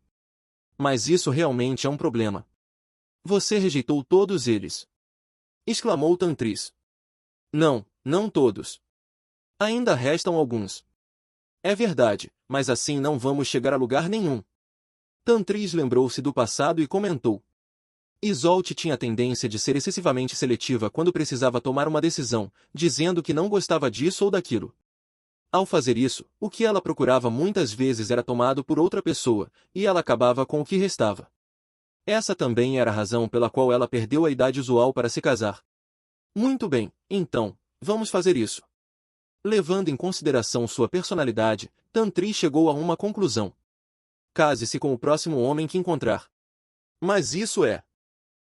Mas isso realmente é um problema. Você rejeitou todos eles. Exclamou Tantris. Não, não todos. Ainda restam alguns. É verdade, mas assim não vamos chegar a lugar nenhum. Tantris lembrou-se do passado e comentou. Isolde tinha a tendência de ser excessivamente seletiva quando precisava tomar uma decisão, dizendo que não gostava disso ou daquilo. Ao fazer isso, o que ela procurava muitas vezes era tomado por outra pessoa, e ela acabava com o que restava. Essa também era a razão pela qual ela perdeu a idade usual para se casar. Muito bem, então, vamos fazer isso. Levando em consideração sua personalidade, Tantri chegou a uma conclusão. Case-se com o próximo homem que encontrar. Mas isso é...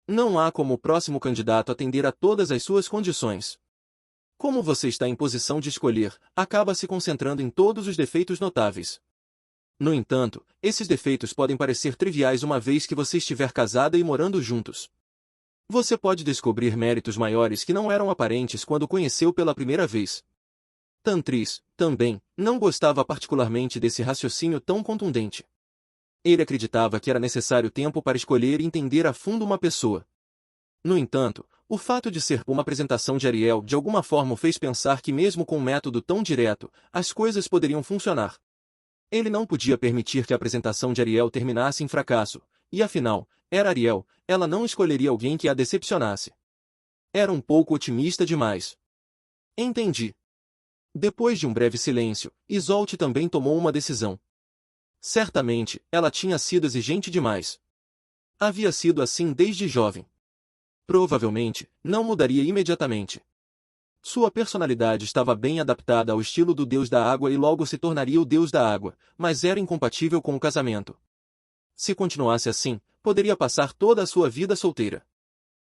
Não há como o próximo candidato atender a todas as suas condições. Como você está em posição de escolher, acaba se concentrando em todos os defeitos notáveis. No entanto, esses defeitos podem parecer triviais uma vez que você estiver casada e morando juntos. Você pode descobrir méritos maiores que não eram aparentes quando o conheceu pela primeira vez. Tantris, também, não gostava particularmente desse raciocínio tão contundente. Ele acreditava que era necessário tempo para escolher e entender a fundo uma pessoa. No entanto, o fato de ser uma apresentação de Ariel de alguma forma o fez pensar que mesmo com um método tão direto, as coisas poderiam funcionar. Ele não podia permitir que a apresentação de Ariel terminasse em fracasso, e afinal, era Ariel, ela não escolheria alguém que a decepcionasse. Era um pouco otimista demais. Entendi. Depois de um breve silêncio, Isolde também tomou uma decisão. Certamente, ela tinha sido exigente demais. Havia sido assim desde jovem. Provavelmente, não mudaria imediatamente. Sua personalidade estava bem adaptada ao estilo do deus da água e logo se tornaria o deus da água, mas era incompatível com o casamento. Se continuasse assim, poderia passar toda a sua vida solteira.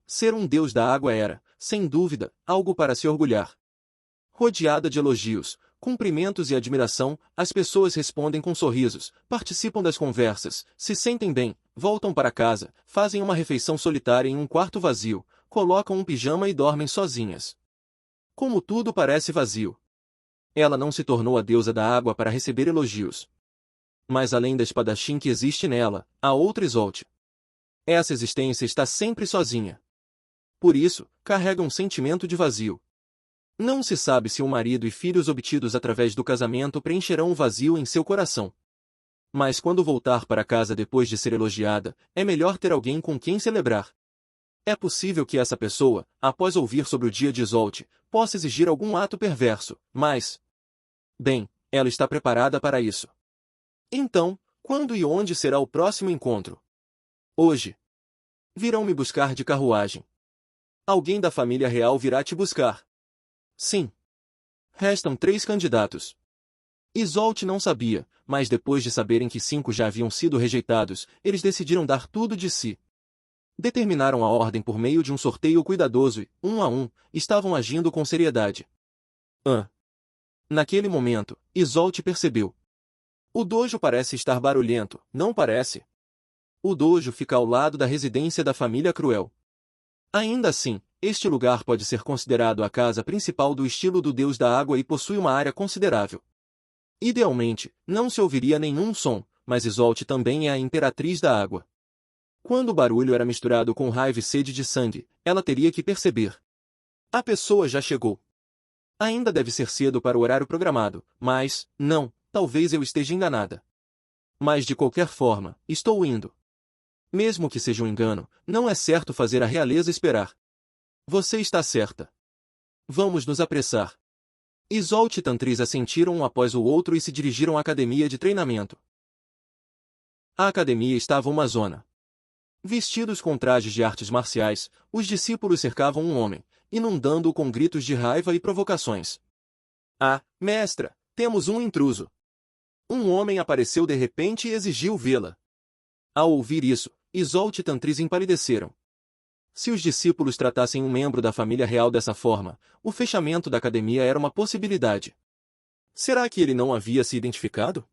Ser um deus da água era, sem dúvida, algo para se orgulhar. Rodeada de elogios, cumprimentos e admiração, as pessoas respondem com sorrisos, participam das conversas, se sentem bem, voltam para casa, fazem uma refeição solitária em um quarto vazio, colocam um pijama e dormem sozinhas. Como tudo parece vazio. Ela não se tornou a deusa da água para receber elogios. Mas além da espadachim que existe nela, há outra Isolde. Essa existência está sempre sozinha. Por isso, carrega um sentimento de vazio. Não se sabe se um marido e filhos obtidos através do casamento preencherão o vazio em seu coração. Mas quando voltar para casa depois de ser elogiada, é melhor ter alguém com quem celebrar. É possível que essa pessoa, após ouvir sobre o dia de Isolde, possa exigir algum ato perverso, mas... Bem, ela está preparada para isso. Então, quando e onde será o próximo encontro? Hoje. Virão me buscar de carruagem. Alguém da família real virá te buscar. Sim. Restam 3 candidatos. Isolde não sabia, mas depois de saberem que 5 já haviam sido rejeitados, eles decidiram dar tudo de si. Determinaram a ordem por meio de um sorteio cuidadoso e, um a um, estavam agindo com seriedade. Naquele momento, Isolde percebeu. O dojo parece estar barulhento, não parece? O dojo fica ao lado da residência da família Cruel. Ainda assim, este lugar pode ser considerado a casa principal do estilo do deus da água e possui uma área considerável. Idealmente, não se ouviria nenhum som, mas Isolde também é a imperatriz da água. Quando o barulho era misturado com raiva e sede de sangue, ela teria que perceber. A pessoa já chegou. Ainda deve ser cedo para o horário programado, mas, não, talvez eu esteja enganada. Mas de qualquer forma, estou indo. Mesmo que seja um engano, não é certo fazer a realeza esperar. Você está certa. Vamos nos apressar. Isolde e Tantris assentiram um após o outro e se dirigiram à academia de treinamento. A academia estava uma zona. Vestidos com trajes de artes marciais, os discípulos cercavam um homem, inundando-o com gritos de raiva e provocações. Ah, mestra, temos um intruso. Um homem apareceu de repente e exigiu vê-la. Ao ouvir isso, Isolde e Tantris empalideceram. Se os discípulos tratassem um membro da família real dessa forma, o fechamento da academia era uma possibilidade. Será que ele não havia se identificado?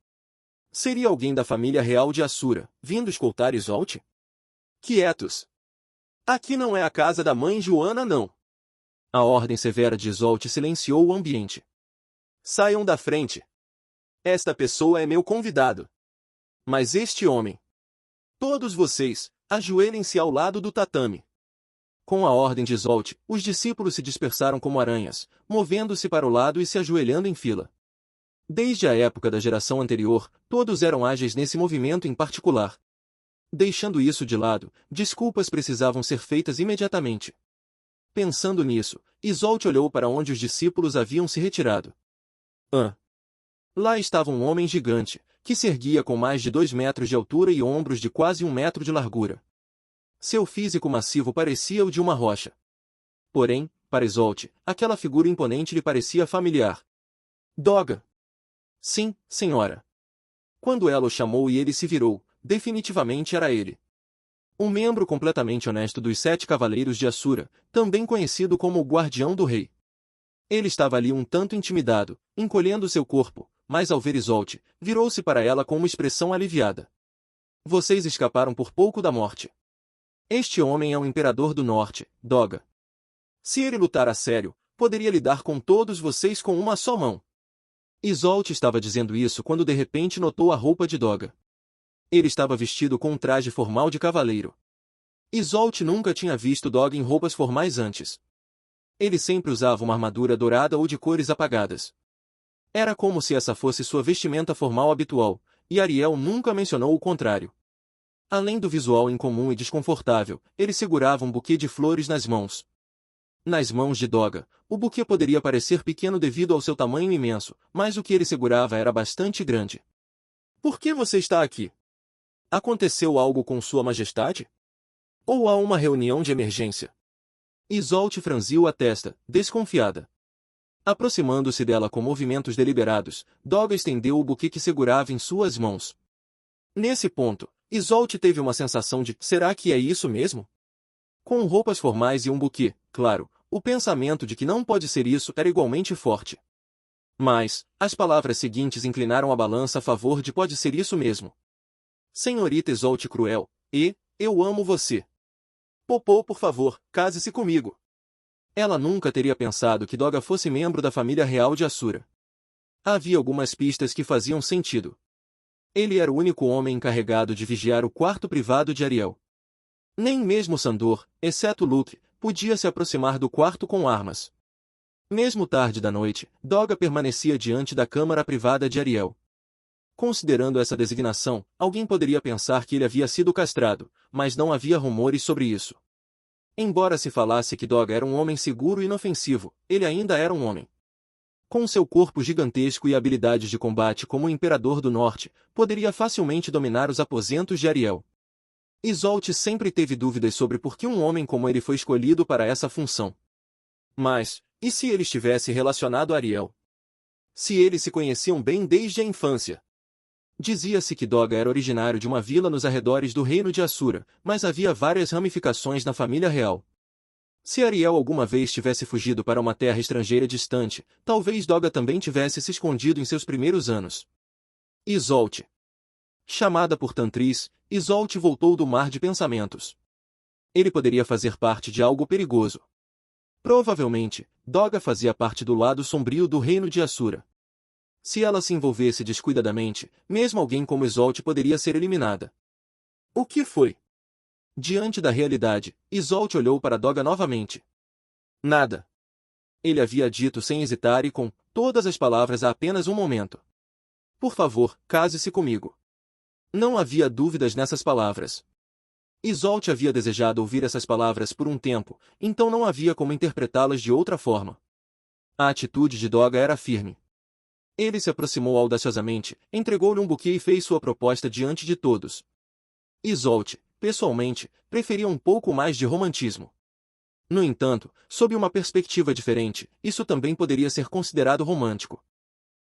Seria alguém da família real de Assura, vindo escoltar Isolde? Quietos! Aqui não é a casa da mãe Joana, não. A ordem severa de Isolde silenciou o ambiente. Saiam da frente. Esta pessoa é meu convidado. Mas este homem... Todos vocês, ajoelhem-se ao lado do tatame. Com a ordem de Isolde, os discípulos se dispersaram como aranhas, movendo-se para o lado e se ajoelhando em fila. Desde a época da geração anterior, todos eram ágeis nesse movimento em particular. Deixando isso de lado, desculpas precisavam ser feitas imediatamente. Pensando nisso, Isolde olhou para onde os discípulos haviam se retirado. Lá estava um homem gigante, que se erguia com mais de 2 metros de altura e ombros de quase 1 metro de largura. Seu físico massivo parecia o de uma rocha. Porém, para Isolde, aquela figura imponente lhe parecia familiar. Doga! Sim, senhora. Quando ela o chamou e ele se virou, definitivamente era ele. Um membro completamente honesto dos 7 Cavaleiros de Assura, também conhecido como o Guardião do Rei. Ele estava ali um tanto intimidado, encolhendo seu corpo, mas ao ver Isolde, virou-se para ela com uma expressão aliviada. Vocês escaparam por pouco da morte. Este homem é um imperador do norte, Doga. Se ele lutar a sério, poderia lidar com todos vocês com uma só mão. Isolde estava dizendo isso quando de repente notou a roupa de Doga. Ele estava vestido com um traje formal de cavaleiro. Isolde nunca tinha visto Doga em roupas formais antes. Ele sempre usava uma armadura dourada ou de cores apagadas. Era como se essa fosse sua vestimenta formal habitual, e Ariel nunca mencionou o contrário. Além do visual incomum e desconfortável, ele segurava um buquê de flores nas mãos. Nas mãos de Doga, o buquê poderia parecer pequeno devido ao seu tamanho imenso, mas o que ele segurava era bastante grande. Por que você está aqui? Aconteceu algo com Sua Majestade? Ou há uma reunião de emergência? Isolde franziu a testa, desconfiada. Aproximando-se dela com movimentos deliberados, Doga estendeu o buquê que segurava em suas mãos. Nesse ponto, Isolde teve uma sensação de, será que é isso mesmo? Com roupas formais e um buquê, claro, o pensamento de que não pode ser isso era igualmente forte. Mas, as palavras seguintes inclinaram a balança a favor de pode ser isso mesmo. Senhorita Isolde Cruel, eu amo você. Popô, por favor, case-se comigo. Ela nunca teria pensado que Doga fosse membro da família real de Assura. Havia algumas pistas que faziam sentido. Ele era o único homem encarregado de vigiar o quarto privado de Ariel. Nem mesmo Sandor, exceto Luke, podia se aproximar do quarto com armas. Mesmo tarde da noite, Doga permanecia diante da câmara privada de Ariel. Considerando essa designação, alguém poderia pensar que ele havia sido castrado, mas não havia rumores sobre isso. Embora se falasse que Doga era um homem seguro e inofensivo, ele ainda era um homem. Com seu corpo gigantesco e habilidades de combate como o Imperador do Norte, poderia facilmente dominar os aposentos de Ariel. Isolde sempre teve dúvidas sobre por que um homem como ele foi escolhido para essa função. Mas, e se ele estivesse relacionado a Ariel? Se eles se conheciam bem desde a infância? Dizia-se que Doga era originário de uma vila nos arredores do reino de Assura, mas havia várias ramificações na família real. Se Ariel alguma vez tivesse fugido para uma terra estrangeira distante, talvez Doga também tivesse se escondido em seus primeiros anos. Isolde. Chamada por Tantris, Isolde voltou do mar de pensamentos. Ele poderia fazer parte de algo perigoso. Provavelmente, Doga fazia parte do lado sombrio do reino de Assura. Se ela se envolvesse descuidadamente, mesmo alguém como Isolde poderia ser eliminada. O que foi? Diante da realidade, Isolde olhou para Doga novamente. Nada. Ele havia dito sem hesitar e com todas as palavras há apenas um momento. Por favor, case-se comigo. Não havia dúvidas nessas palavras. Isolde havia desejado ouvir essas palavras por um tempo, então não havia como interpretá-las de outra forma. A atitude de Doga era firme. Ele se aproximou audaciosamente, entregou-lhe um buquê e fez sua proposta diante de todos. Isolde, pessoalmente, preferia um pouco mais de romantismo. No entanto, sob uma perspectiva diferente, isso também poderia ser considerado romântico.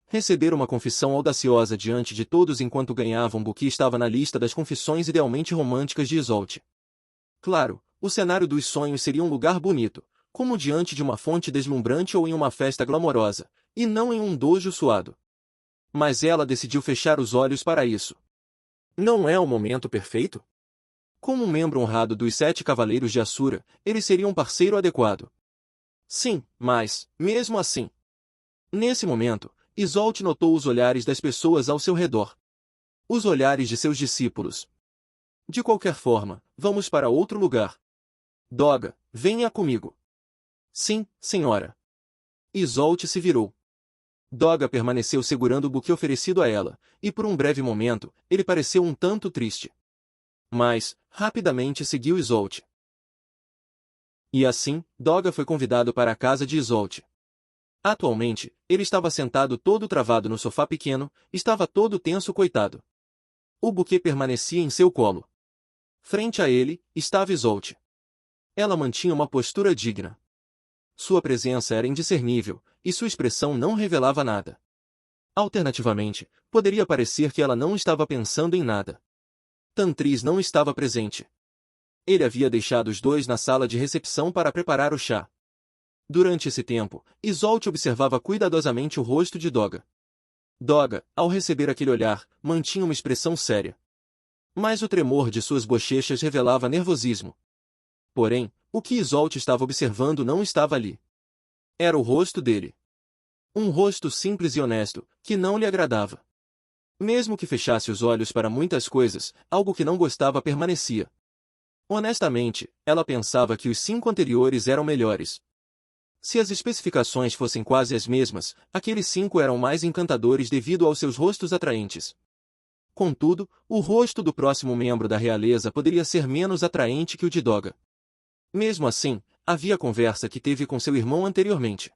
Receber uma confissão audaciosa diante de todos enquanto ganhava um buquê estava na lista das confissões idealmente românticas de Isolde. Claro, o cenário dos sonhos seria um lugar bonito, como diante de uma fonte deslumbrante ou em uma festa glamourosa, e não em um dojo suado. Mas ela decidiu fechar os olhos para isso. Não é o momento perfeito? Como um membro honrado dos 7 Cavaleiros de Assura, ele seria um parceiro adequado. Sim, mas, mesmo assim. Nesse momento, Isolde notou os olhares das pessoas ao seu redor. Os olhares de seus discípulos. De qualquer forma, vamos para outro lugar. Doga, venha comigo. Sim, senhora. Isolde se virou. Doga permaneceu segurando o buquê oferecido a ela, e por um breve momento, ele pareceu um tanto triste. Mas, rapidamente seguiu Isolde. E assim, Doga foi convidado para a casa de Isolde. Atualmente, ele estava sentado todo travado no sofá pequeno, estava todo tenso coitado. O buquê permanecia em seu colo. Frente a ele, estava Isolde. Ela mantinha uma postura digna. Sua presença era indiscernível, e sua expressão não revelava nada. Alternativamente, poderia parecer que ela não estava pensando em nada. Tantris não estava presente. Ele havia deixado os dois na sala de recepção para preparar o chá. Durante esse tempo, Isolde observava cuidadosamente o rosto de Doga. Doga, ao receber aquele olhar, mantinha uma expressão séria. Mas o tremor de suas bochechas revelava nervosismo. Porém, o que Isolde estava observando não estava ali. Era o rosto dele. Um rosto simples e honesto, que não lhe agradava. Mesmo que fechasse os olhos para muitas coisas, algo que não gostava permanecia. Honestamente, ela pensava que os 5 anteriores eram melhores. Se as especificações fossem quase as mesmas, aqueles 5 eram mais encantadores devido aos seus rostos atraentes. Contudo, o rosto do próximo membro da realeza poderia ser menos atraente que o de Doga. Mesmo assim, havia a conversa que teve com seu irmão anteriormente.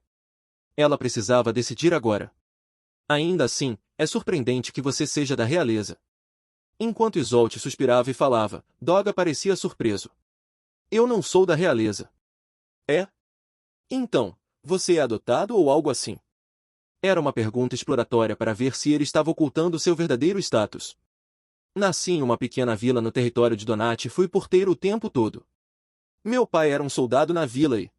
Ela precisava decidir agora. Ainda assim, é surpreendente que você seja da realeza. Enquanto Isolde suspirava e falava, Doga parecia surpreso. Eu não sou da realeza. É? Então, você é adotado ou algo assim? Era uma pergunta exploratória para ver se ele estava ocultando seu verdadeiro status. Nasci em uma pequena vila no território de Donati e fui porteiro o tempo todo. Meu pai era um soldado na vila e...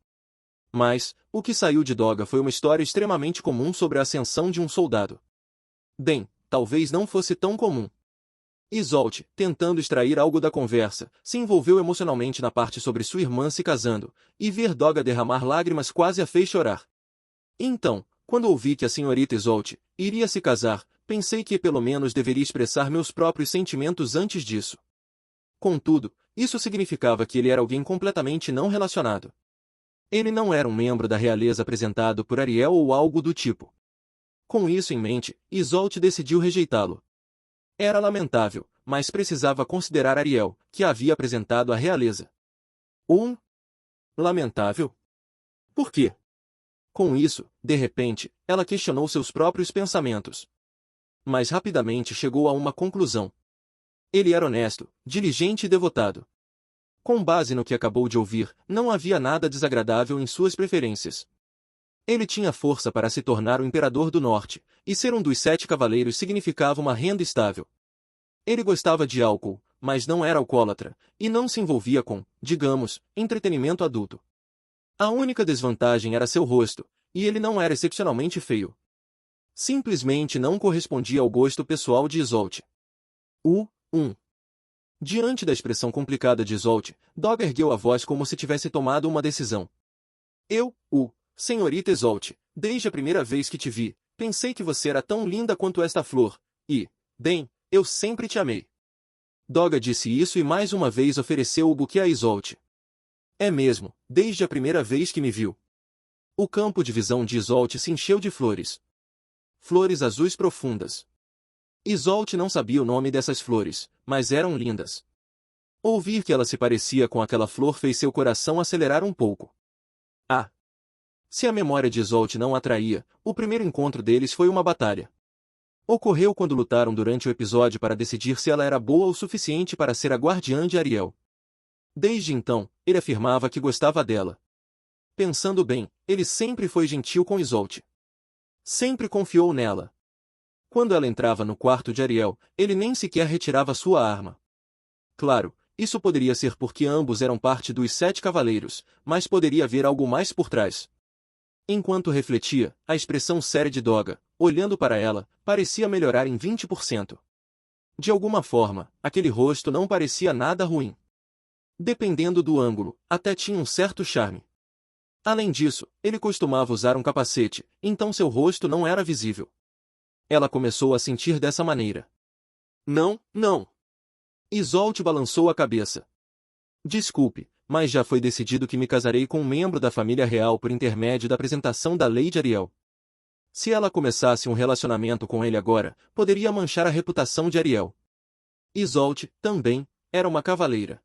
Mas, o que saiu de Doga foi uma história extremamente comum sobre a ascensão de um soldado. Bem, talvez não fosse tão comum. Isolde, tentando extrair algo da conversa, se envolveu emocionalmente na parte sobre sua irmã se casando, e ver Doga derramar lágrimas quase a fez chorar. Então, quando ouvi que a senhorita Isolde iria se casar, pensei que pelo menos deveria expressar meus próprios sentimentos antes disso. Contudo, isso significava que ele era alguém completamente não relacionado. Ele não era um membro da realeza apresentado por Ariel ou algo do tipo. Com isso em mente, Isolde decidiu rejeitá-lo. Era lamentável, mas precisava considerar Ariel, que a havia apresentado à realeza. Lamentável? Por quê? Com isso, de repente, ela questionou seus próprios pensamentos. Mas rapidamente chegou a uma conclusão. Ele era honesto, diligente e devotado. Com base no que acabou de ouvir, não havia nada desagradável em suas preferências. Ele tinha força para se tornar o Imperador do Norte, e ser um dos 7 cavaleiros significava uma renda estável. Ele gostava de álcool, mas não era alcoólatra, e não se envolvia com, digamos, entretenimento adulto. A única desvantagem era seu rosto, e ele não era excepcionalmente feio. Simplesmente não correspondia ao gosto pessoal de Isolde. Diante da expressão complicada de Isolde, Doga ergueu a voz como se tivesse tomado uma decisão. Senhorita Isolde, desde a primeira vez que te vi, pensei que você era tão linda quanto esta flor, e, bem, eu sempre te amei. Doga disse isso e mais uma vez ofereceu o buquê a Isolde. É mesmo, desde a primeira vez que me viu. O campo de visão de Isolde se encheu de flores. Flores azuis profundas. Isolde não sabia o nome dessas flores, mas eram lindas. Ouvir que ela se parecia com aquela flor fez seu coração acelerar um pouco. Se a memória de Isolde não atraía, o primeiro encontro deles foi uma batalha. Ocorreu quando lutaram durante o episódio para decidir se ela era boa o suficiente para ser a guardiã de Ariel. Desde então, ele afirmava que gostava dela. Pensando bem, ele sempre foi gentil com Isolde. Sempre confiou nela. Quando ela entrava no quarto de Ariel, ele nem sequer retirava sua arma. Claro, isso poderia ser porque ambos eram parte dos 7 cavaleiros, mas poderia haver algo mais por trás. Enquanto refletia, a expressão séria de Doga, olhando para ela, parecia melhorar em 20%. De alguma forma, aquele rosto não parecia nada ruim. Dependendo do ângulo, até tinha um certo charme. Além disso, ele costumava usar um capacete, então seu rosto não era visível. Ela começou a sentir dessa maneira. Não. Isolde balançou a cabeça. Desculpe, mas já foi decidido que me casarei com um membro da família real por intermédio da apresentação da Lady Ariel. Se ela começasse um relacionamento com ele agora, poderia manchar a reputação de Ariel. Isolde, também, era uma cavaleira.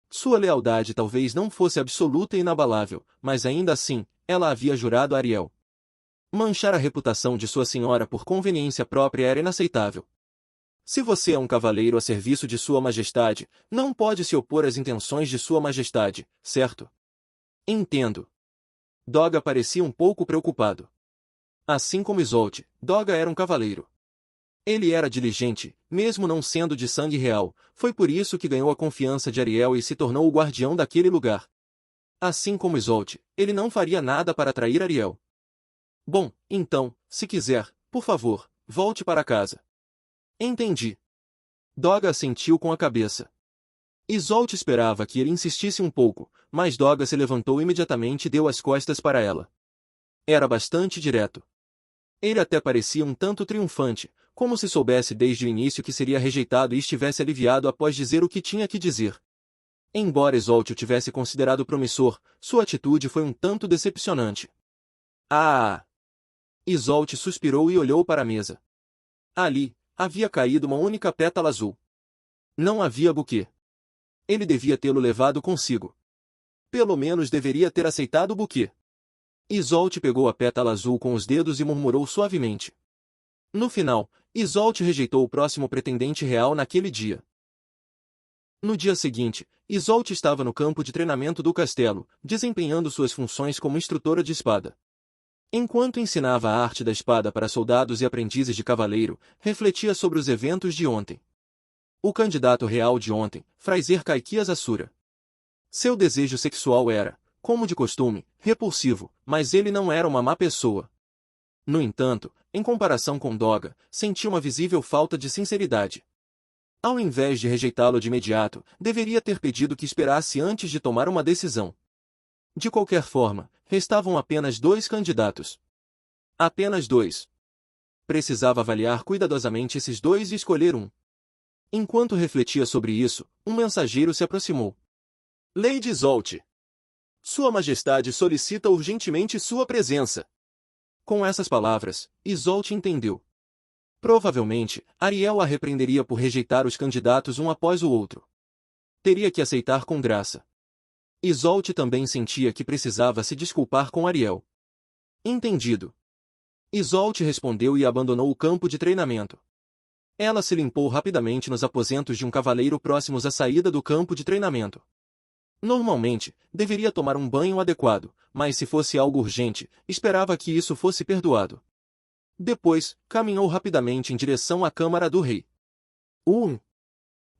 Sua lealdade talvez não fosse absoluta e inabalável, mas ainda assim, ela havia jurado a Ariel. Manchar a reputação de sua senhora por conveniência própria era inaceitável. Se você é um cavaleiro a serviço de Sua Majestade, não pode se opor às intenções de Sua Majestade, certo? Entendo. Doga parecia um pouco preocupado. Assim como Isolde, Doga era um cavaleiro. Ele era diligente, mesmo não sendo de sangue real, foi por isso que ganhou a confiança de Ariel e se tornou o guardião daquele lugar. Assim como Isolde, ele não faria nada para atrair Ariel. Bom, então, se quiser, por favor, volte para casa. Entendi. Doga assentiu com a cabeça. Isolde esperava que ele insistisse um pouco, mas Doga se levantou imediatamente e deu as costas para ela. Era bastante direto. Ele até parecia um tanto triunfante, como se soubesse desde o início que seria rejeitado e estivesse aliviado após dizer o que tinha que dizer. Embora Isolde o tivesse considerado promissor, sua atitude foi um tanto decepcionante. Ah! Isolde suspirou e olhou para a mesa. Ali, havia caído uma única pétala azul. Não havia buquê. Ele devia tê-lo levado consigo. Pelo menos deveria ter aceitado o buquê. Isolde pegou a pétala azul com os dedos e murmurou suavemente. No final, Isolde rejeitou o próximo pretendente real naquele dia. No dia seguinte, Isolde estava no campo de treinamento do castelo, desempenhando suas funções como instrutora de espada. Enquanto ensinava a arte da espada para soldados e aprendizes de cavaleiro, refletia sobre os eventos de ontem. O candidato real de ontem, Fraser Caiquias Asura. Seu desejo sexual era, como de costume, repulsivo, mas ele não era uma má pessoa. No entanto, em comparação com Doga, sentia uma visível falta de sinceridade. Ao invés de rejeitá-lo de imediato, deveria ter pedido que esperasse antes de tomar uma decisão. De qualquer forma, restavam apenas 2 candidatos. Apenas 2. Precisava avaliar cuidadosamente esses 2 e escolher um. Enquanto refletia sobre isso, um mensageiro se aproximou. Lady Isolde. Sua Majestade solicita urgentemente sua presença. Com essas palavras, Isolde entendeu. Provavelmente, Ariel a repreenderia por rejeitar os candidatos um após o outro. Teria que aceitar com graça. Isolde também sentia que precisava se desculpar com Ariel. Entendido. Isolde respondeu e abandonou o campo de treinamento. Ela se limpou rapidamente nos aposentos de um cavaleiro próximos à saída do campo de treinamento. Normalmente, deveria tomar um banho adequado, mas se fosse algo urgente, esperava que isso fosse perdoado. Depois, caminhou rapidamente em direção à Câmara do Rei.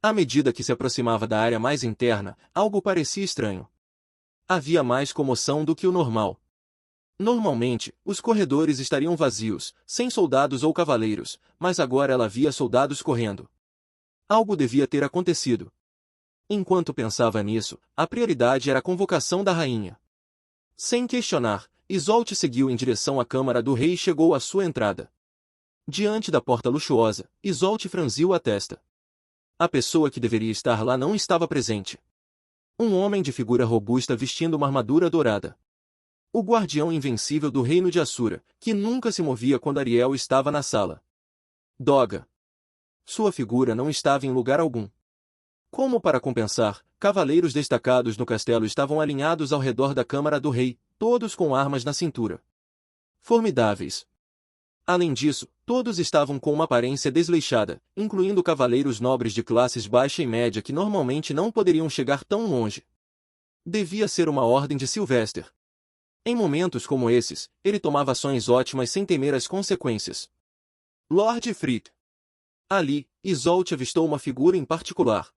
À medida que se aproximava da área mais interna, algo parecia estranho. Havia mais comoção do que o normal. Normalmente, os corredores estariam vazios, sem soldados ou cavaleiros, mas agora ela via soldados correndo. Algo devia ter acontecido. Enquanto pensava nisso, a prioridade era a convocação da rainha. Sem questionar, Isolde seguiu em direção à Câmara do Rei e chegou à sua entrada. Diante da porta luxuosa, Isolde franziu a testa. A pessoa que deveria estar lá não estava presente. Um homem de figura robusta vestindo uma armadura dourada. O guardião invencível do reino de Asura, que nunca se movia quando Ariel estava na sala. Doga. Sua figura não estava em lugar algum. Como para compensar, cavaleiros destacados no castelo estavam alinhados ao redor da Câmara do Rei, todos com armas na cintura. Formidáveis. Além disso, todos estavam com uma aparência desleixada, incluindo cavaleiros nobres de classes baixa e média que normalmente não poderiam chegar tão longe. Devia ser uma ordem de Sylvester. Em momentos como esses, ele tomava ações ótimas sem temer as consequências. Lord Frith. Ali, Isolde avistou uma figura em particular.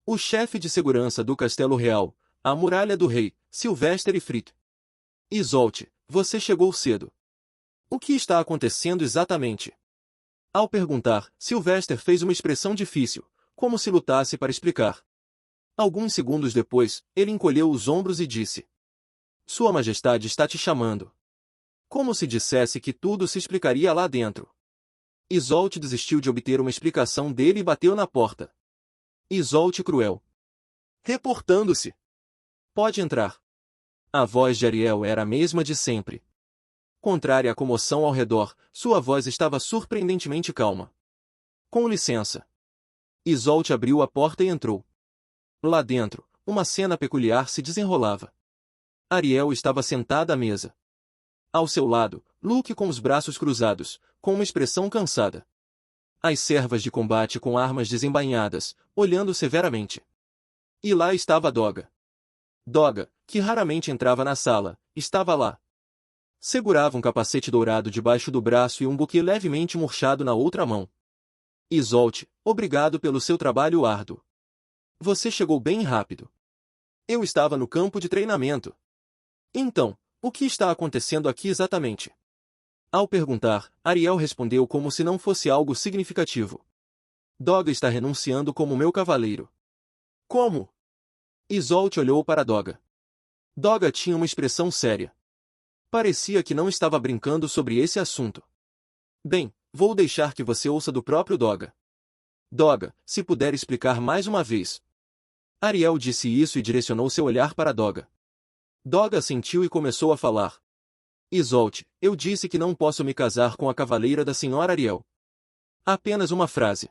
O chefe de segurança do Castelo Real, a Muralha do Rei, Sylvester Frith. Isolde, você chegou cedo. O que está acontecendo exatamente? Ao perguntar, Sylvester fez uma expressão difícil, como se lutasse para explicar. Alguns segundos depois, ele encolheu os ombros e disse: Sua Majestade está te chamando. Como se dissesse que tudo se explicaria lá dentro. Isolde desistiu de obter uma explicação dele e bateu na porta. Isolde cruel. Reportando-se. Pode entrar. A voz de Ariel era a mesma de sempre. Contrária à comoção ao redor, sua voz estava surpreendentemente calma. Com licença. Isolde abriu a porta e entrou. Lá dentro, uma cena peculiar se desenrolava. Ariel estava sentada à mesa. Ao seu lado, Luke com os braços cruzados, com uma expressão cansada. As servas de combate com armas desembainhadas, olhando severamente. E lá estava Doga. Doga, que raramente entrava na sala, estava lá. Segurava um capacete dourado debaixo do braço e um buquê levemente murchado na outra mão. Isolde, obrigado pelo seu trabalho árduo. Você chegou bem rápido. Eu estava no campo de treinamento. Então, o que está acontecendo aqui exatamente? Ao perguntar, Ariel respondeu como se não fosse algo significativo. Doga está renunciando como meu cavaleiro. Como? Isolde olhou para Doga. Doga tinha uma expressão séria. Parecia que não estava brincando sobre esse assunto. Bem, vou deixar que você ouça do próprio Doga. Doga, se puder explicar mais uma vez. Ariel disse isso e direcionou seu olhar para Doga. Doga assentiu e começou a falar. Isolde, eu disse que não posso me casar com a cavaleira da senhora Ariel. Apenas uma frase.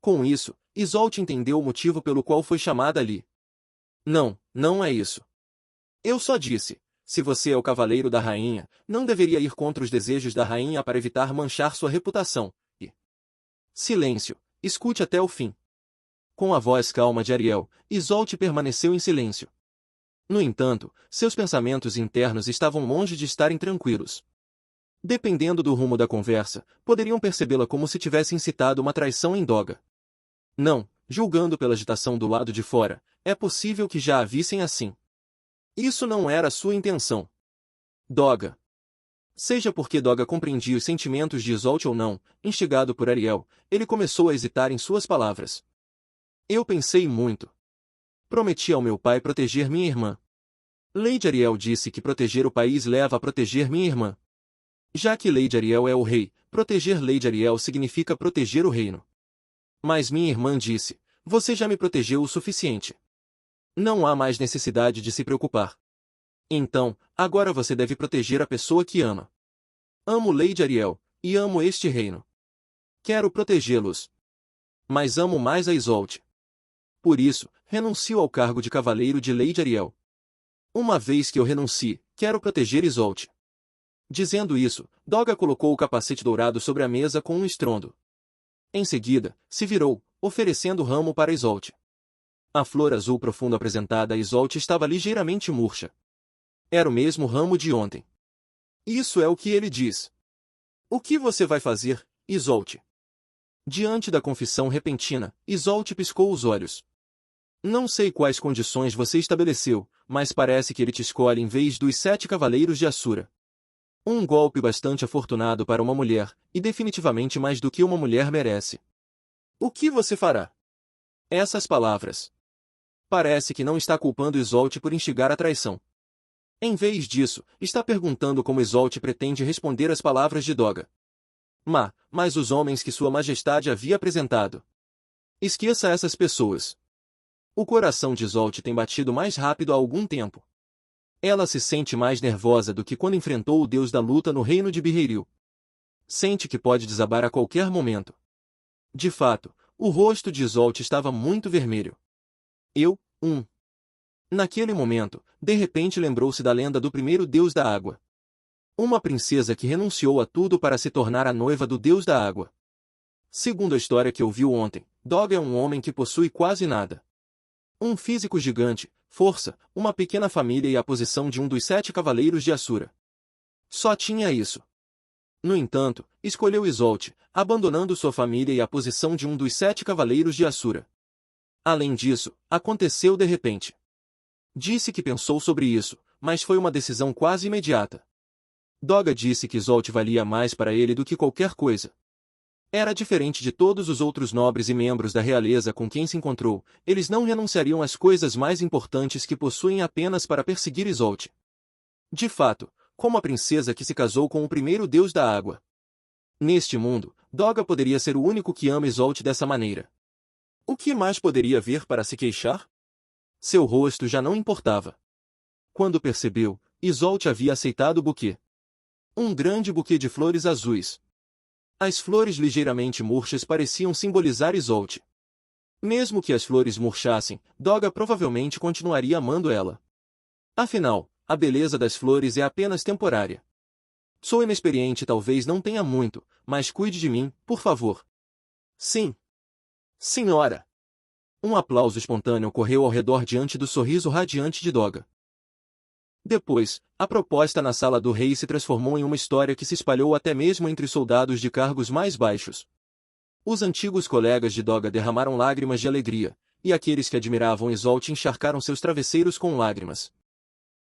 Com isso, Isolde entendeu o motivo pelo qual foi chamada ali. Não, não é isso. Eu só disse, se você é o cavaleiro da rainha, não deveria ir contra os desejos da rainha para evitar manchar sua reputação, e... Silêncio, escute até o fim. Com a voz calma de Ariel, Isolde permaneceu em silêncio. No entanto, seus pensamentos internos estavam longe de estarem tranquilos. Dependendo do rumo da conversa, poderiam percebê-la como se tivesse incitado uma traição em Doga. Não, julgando pela agitação do lado de fora, é possível que já a vissem assim. Isso não era sua intenção. Doga. Seja porque Doga compreendia os sentimentos de Isolde ou não, instigado por Ariel, ele começou a hesitar em suas palavras. Eu pensei muito. Prometi ao meu pai proteger minha irmã. Lady Ariel disse que proteger o país leva a proteger minha irmã. Já que Lady Ariel é o rei, proteger Lady Ariel significa proteger o reino. Mas minha irmã disse, você já me protegeu o suficiente. Não há mais necessidade de se preocupar. Então, agora você deve proteger a pessoa que ama. Amo Lady Ariel, e amo este reino. Quero protegê-los. Mas amo mais a Isolde. Por isso, renuncio ao cargo de cavaleiro de Lady Ariel. Uma vez que eu renuncie, quero proteger Isolde. Dizendo isso, Doga colocou o capacete dourado sobre a mesa com um estrondo. Em seguida, se virou, oferecendo o ramo para Isolde. A flor azul profundo apresentada a Isolde estava ligeiramente murcha. Era o mesmo ramo de ontem. Isso é o que ele diz. O que você vai fazer, Isolde? Diante da confissão repentina, Isolde piscou os olhos. Não sei quais condições você estabeleceu, mas parece que ele te escolhe em vez dos 7 cavaleiros de Assura. Um golpe bastante afortunado para uma mulher, e definitivamente mais do que uma mulher merece. O que você fará? Essas palavras. Parece que não está culpando Isolde por instigar a traição. Em vez disso, está perguntando como Isolde pretende responder às palavras de Doga. Mas os homens que Sua Majestade havia apresentado. Esqueça essas pessoas. O coração de Isolde tem batido mais rápido há algum tempo. Ela se sente mais nervosa do que quando enfrentou o deus da luta no reino de Birreiril. Sente que pode desabar a qualquer momento. De fato, o rosto de Isolde estava muito vermelho. Naquele momento, de repente lembrou-se da lenda do primeiro deus da água. Uma princesa que renunciou a tudo para se tornar a noiva do deus da água. Segundo a história que ouviu ontem, Doga é um homem que possui quase nada. Um físico gigante, força, uma pequena família e a posição de um dos 7 cavaleiros de Assura. Só tinha isso. No entanto, escolheu Isolde, abandonando sua família e a posição de um dos 7 cavaleiros de Assura. Além disso, aconteceu de repente. Disse que pensou sobre isso, mas foi uma decisão quase imediata. Doga disse que Isolde valia mais para ele do que qualquer coisa. Era diferente de todos os outros nobres e membros da realeza com quem se encontrou, eles não renunciariam às coisas mais importantes que possuem apenas para perseguir Isolde. De fato, como a princesa que se casou com o primeiro deus da água. Neste mundo, Doga poderia ser o único que ama Isolde dessa maneira. O que mais poderia vir para se queixar? Seu rosto já não importava. Quando percebeu, Isolde havia aceitado o buquê. Um grande buquê de flores azuis. As flores ligeiramente murchas pareciam simbolizar Isolde. Mesmo que as flores murchassem, Doga provavelmente continuaria amando ela. Afinal, a beleza das flores é apenas temporária. Sou inexperiente e talvez não tenha muito, mas cuide de mim, por favor. Sim. Senhora. Um aplauso espontâneo correu ao redor diante do sorriso radiante de Doga. Depois, a proposta na sala do rei se transformou em uma história que se espalhou até mesmo entre soldados de cargos mais baixos. Os antigos colegas de Doga derramaram lágrimas de alegria, e aqueles que admiravam Isolde encharcaram seus travesseiros com lágrimas.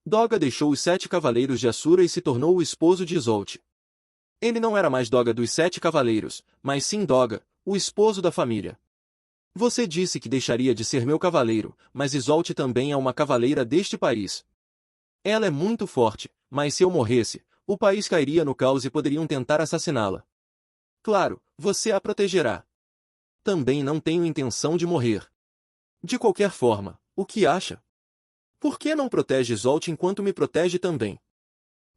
Doga deixou os 7 cavaleiros de Assura e se tornou o esposo de Isolde. Ele não era mais Doga dos 7 cavaleiros, mas sim Doga, o esposo da família. Você disse que deixaria de ser meu cavaleiro, mas Isolde também é uma cavaleira deste país. Ela é muito forte, mas se eu morresse, o país cairia no caos e poderiam tentar assassiná-la. Claro, você a protegerá. Também não tenho intenção de morrer. De qualquer forma, o que acha? Por que não protege Isolde enquanto me protege também?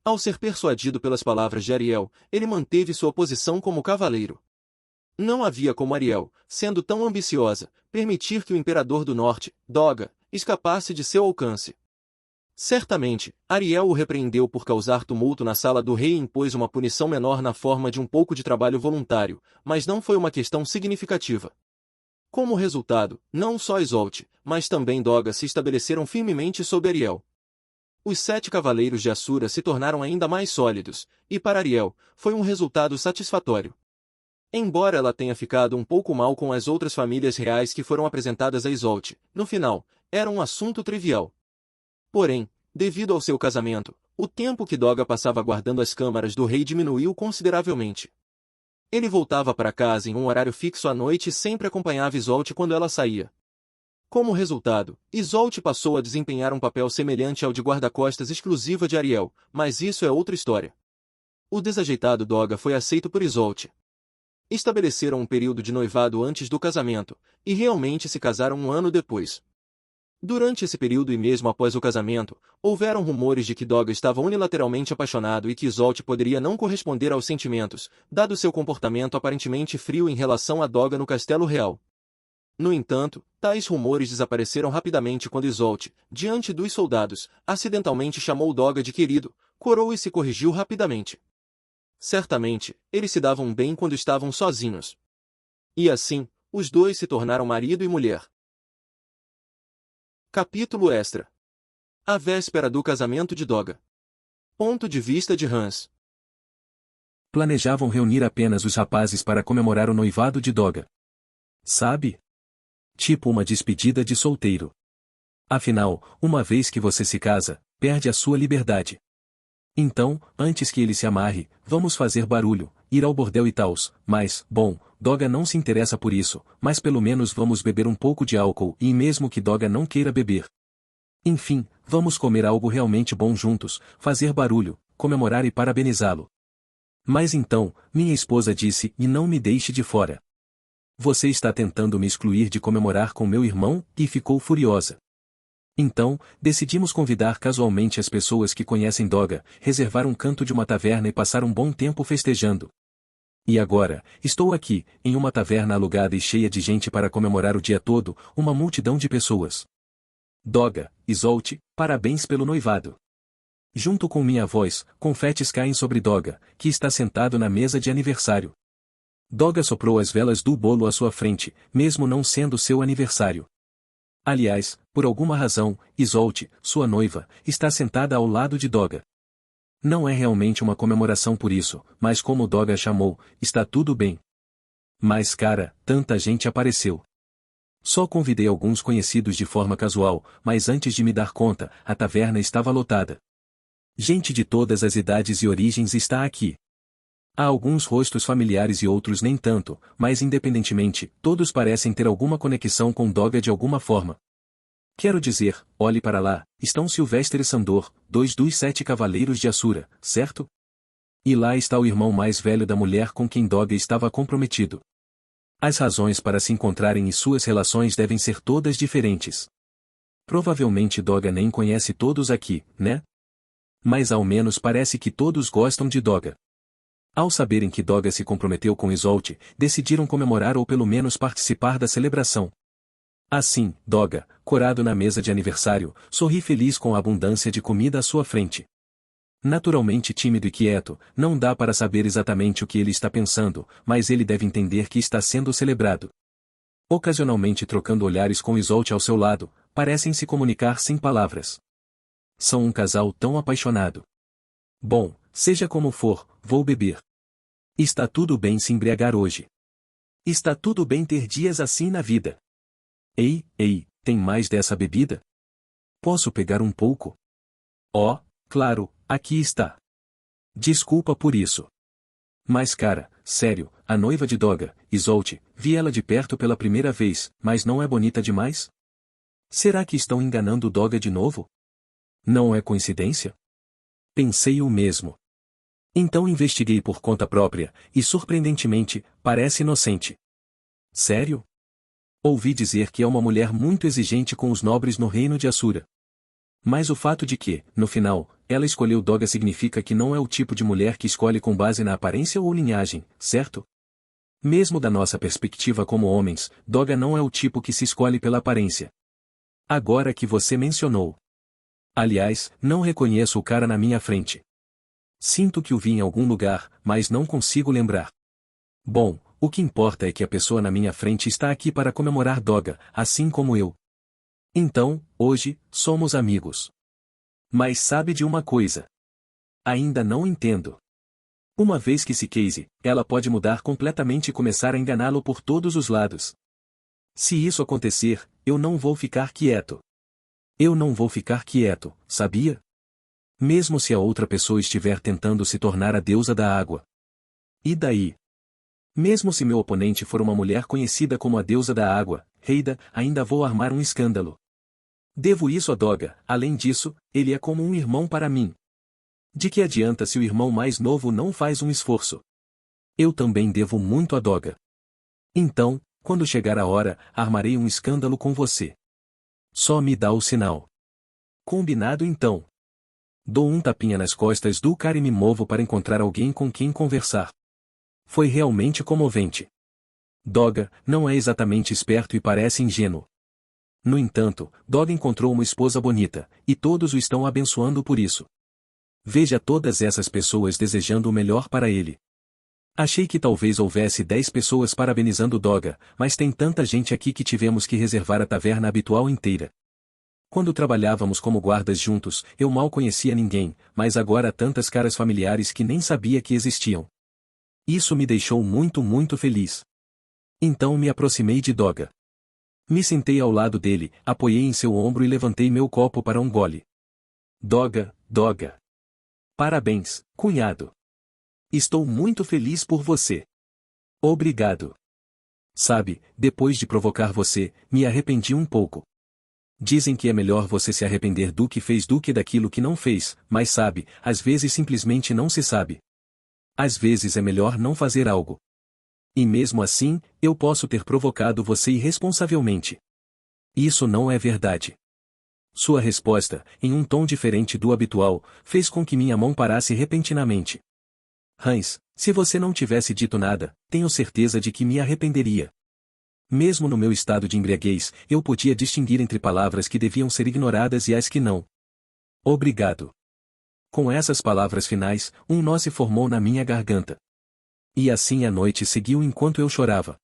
Ao ser persuadido pelas palavras de Ariel, ele manteve sua posição como cavaleiro. Não havia como Ariel, sendo tão ambiciosa, permitir que o Imperador do Norte, Doga, escapasse de seu alcance. Certamente, Ariel o repreendeu por causar tumulto na sala do rei e impôs uma punição menor na forma de um pouco de trabalho voluntário, mas não foi uma questão significativa. Como resultado, não só Isolde, mas também Doga se estabeleceram firmemente sob Ariel. Os 7 cavaleiros de Assura se tornaram ainda mais sólidos, e para Ariel, foi um resultado satisfatório. Embora ela tenha ficado um pouco mal com as outras famílias reais que foram apresentadas a Isolde, no final, era um assunto trivial. Porém, devido ao seu casamento, o tempo que Doga passava guardando as câmaras do rei diminuiu consideravelmente. Ele voltava para casa em um horário fixo à noite e sempre acompanhava Isolde quando ela saía. Como resultado, Isolde passou a desempenhar um papel semelhante ao de guarda-costas exclusiva de Ariel, mas isso é outra história. O desajeitado Doga foi aceito por Isolde. Estabeleceram um período de noivado antes do casamento, e realmente se casaram um ano depois. Durante esse período e mesmo após o casamento, houveram rumores de que Doga estava unilateralmente apaixonado e que Isolde poderia não corresponder aos sentimentos, dado seu comportamento aparentemente frio em relação a Doga no Castelo Real. No entanto, tais rumores desapareceram rapidamente quando Isolde, diante dos soldados, acidentalmente chamou Doga de querido, corou e se corrigiu rapidamente. Certamente, eles se davam bem quando estavam sozinhos. E assim, os dois se tornaram marido e mulher. Capítulo extra. A véspera do casamento de Doga. Ponto de vista de Hans. Planejavam reunir apenas os rapazes para comemorar o noivado de Doga. Sabe? Tipo uma despedida de solteiro. Afinal, uma vez que você se casa, perde a sua liberdade. Então, antes que ele se amarre, vamos fazer barulho, ir ao bordel e tals, mas, bom, Doga não se interessa por isso, mas pelo menos vamos beber um pouco de álcool e mesmo que Doga não queira beber. Enfim, vamos comer algo realmente bom juntos, fazer barulho, comemorar e parabenizá-lo. Mas então, minha esposa disse, e não me deixe de fora. Você está tentando me excluir de comemorar com meu irmão, e ficou furiosa. Então, decidimos convidar casualmente as pessoas que conhecem Doga, reservar um canto de uma taverna e passar um bom tempo festejando. E agora, estou aqui, em uma taverna alugada e cheia de gente para comemorar o dia todo, uma multidão de pessoas. Doga, Isolde, parabéns pelo noivado. Junto com minha voz, confetes caem sobre Doga, que está sentado na mesa de aniversário. Doga soprou as velas do bolo à sua frente, mesmo não sendo seu aniversário. Aliás, por alguma razão, Isolde, sua noiva, está sentada ao lado de Doga. Não é realmente uma comemoração por isso, mas como Doga chamou, está tudo bem. Mas cara, tanta gente apareceu. Só convidei alguns conhecidos de forma casual, mas antes de me dar conta, a taverna estava lotada. Gente de todas as idades e origens está aqui. Há alguns rostos familiares e outros nem tanto, mas independentemente, todos parecem ter alguma conexão com Doga de alguma forma. Quero dizer, olhe para lá, estão Silvestre e Sandor, 2 dos 7 cavaleiros de Assura, certo? E lá está o irmão mais velho da mulher com quem Doga estava comprometido. As razões para se encontrarem e suas relações devem ser todas diferentes. Provavelmente Doga nem conhece todos aqui, né? Mas ao menos parece que todos gostam de Doga. Ao saberem que Doga se comprometeu com Isolde, decidiram comemorar ou pelo menos participar da celebração. Assim, Doga, corado na mesa de aniversário, sorri feliz com a abundância de comida à sua frente. Naturalmente tímido e quieto, não dá para saber exatamente o que ele está pensando, mas ele deve entender que está sendo celebrado. Ocasionalmente trocando olhares com Isolde ao seu lado, parecem se comunicar sem palavras. São um casal tão apaixonado. Bom, seja como for, vou beber. Está tudo bem se embriagar hoje. Está tudo bem ter dias assim na vida. Ei, tem mais dessa bebida? Posso pegar um pouco? Oh, claro, aqui está. Desculpa por isso. Mas cara, sério, a noiva de Doga, Isolde, vi ela de perto pela primeira vez, mas não é bonita demais? Será que estão enganando Doga de novo? Não é coincidência? Pensei o mesmo. Então investiguei por conta própria, e surpreendentemente, parece inocente. Sério? Ouvi dizer que é uma mulher muito exigente com os nobres no reino de Assura. Mas o fato de que, no final, ela escolheu Doga significa que não é o tipo de mulher que escolhe com base na aparência ou linhagem, certo? Mesmo da nossa perspectiva como homens, Doga não é o tipo que se escolhe pela aparência. Agora que você mencionou. Aliás, não reconheço o cara na minha frente. Sinto que o vi em algum lugar, mas não consigo lembrar. Bom, o que importa é que a pessoa na minha frente está aqui para comemorar Doga, assim como eu. Então, hoje, somos amigos. Mas sabe de uma coisa? Ainda não entendo. Uma vez que se case, ela pode mudar completamente e começar a enganá-lo por todos os lados. Se isso acontecer, eu não vou ficar quieto. Eu não vou ficar quieto, sabia? Mesmo se a outra pessoa estiver tentando se tornar a deusa da água. E daí? Mesmo se meu oponente for uma mulher conhecida como a deusa da água, Heida, ainda vou armar um escândalo. Devo isso a Doga, além disso, ele é como um irmão para mim. De que adianta se o irmão mais novo não faz um esforço? Eu também devo muito a Doga. Então, quando chegar a hora, armarei um escândalo com você. Só me dá o sinal. Combinado então. Dou um tapinha nas costas do cara e me movo para encontrar alguém com quem conversar. Foi realmente comovente. Doga não é exatamente esperto e parece ingênuo. No entanto, Doga encontrou uma esposa bonita, e todos o estão abençoando por isso. Veja todas essas pessoas desejando o melhor para ele. Achei que talvez houvesse 10 pessoas parabenizando Doga, mas tem tanta gente aqui que tivemos que reservar a taverna habitual inteira. Quando trabalhávamos como guardas juntos, eu mal conhecia ninguém, mas agora há tantas caras familiares que nem sabia que existiam. Isso me deixou muito feliz. Então me aproximei de Doga. Me sentei ao lado dele, apoiei em seu ombro e levantei meu copo para um gole. Doga. Parabéns, cunhado. Estou muito feliz por você. Obrigado. Sabe, depois de provocar você, me arrependi um pouco. Dizem que é melhor você se arrepender do que fez do que daquilo que não fez, mas sabe, às vezes simplesmente não se sabe. Às vezes é melhor não fazer algo. E mesmo assim, eu posso ter provocado você irresponsavelmente. Isso não é verdade. Sua resposta, em um tom diferente do habitual, fez com que minha mão parasse repentinamente. Hans, se você não tivesse dito nada, tenho certeza de que me arrependeria. Mesmo no meu estado de embriaguez, eu podia distinguir entre palavras que deviam ser ignoradas e as que não. Obrigado. Com essas palavras finais, um nó se formou na minha garganta. E assim a noite seguiu enquanto eu chorava.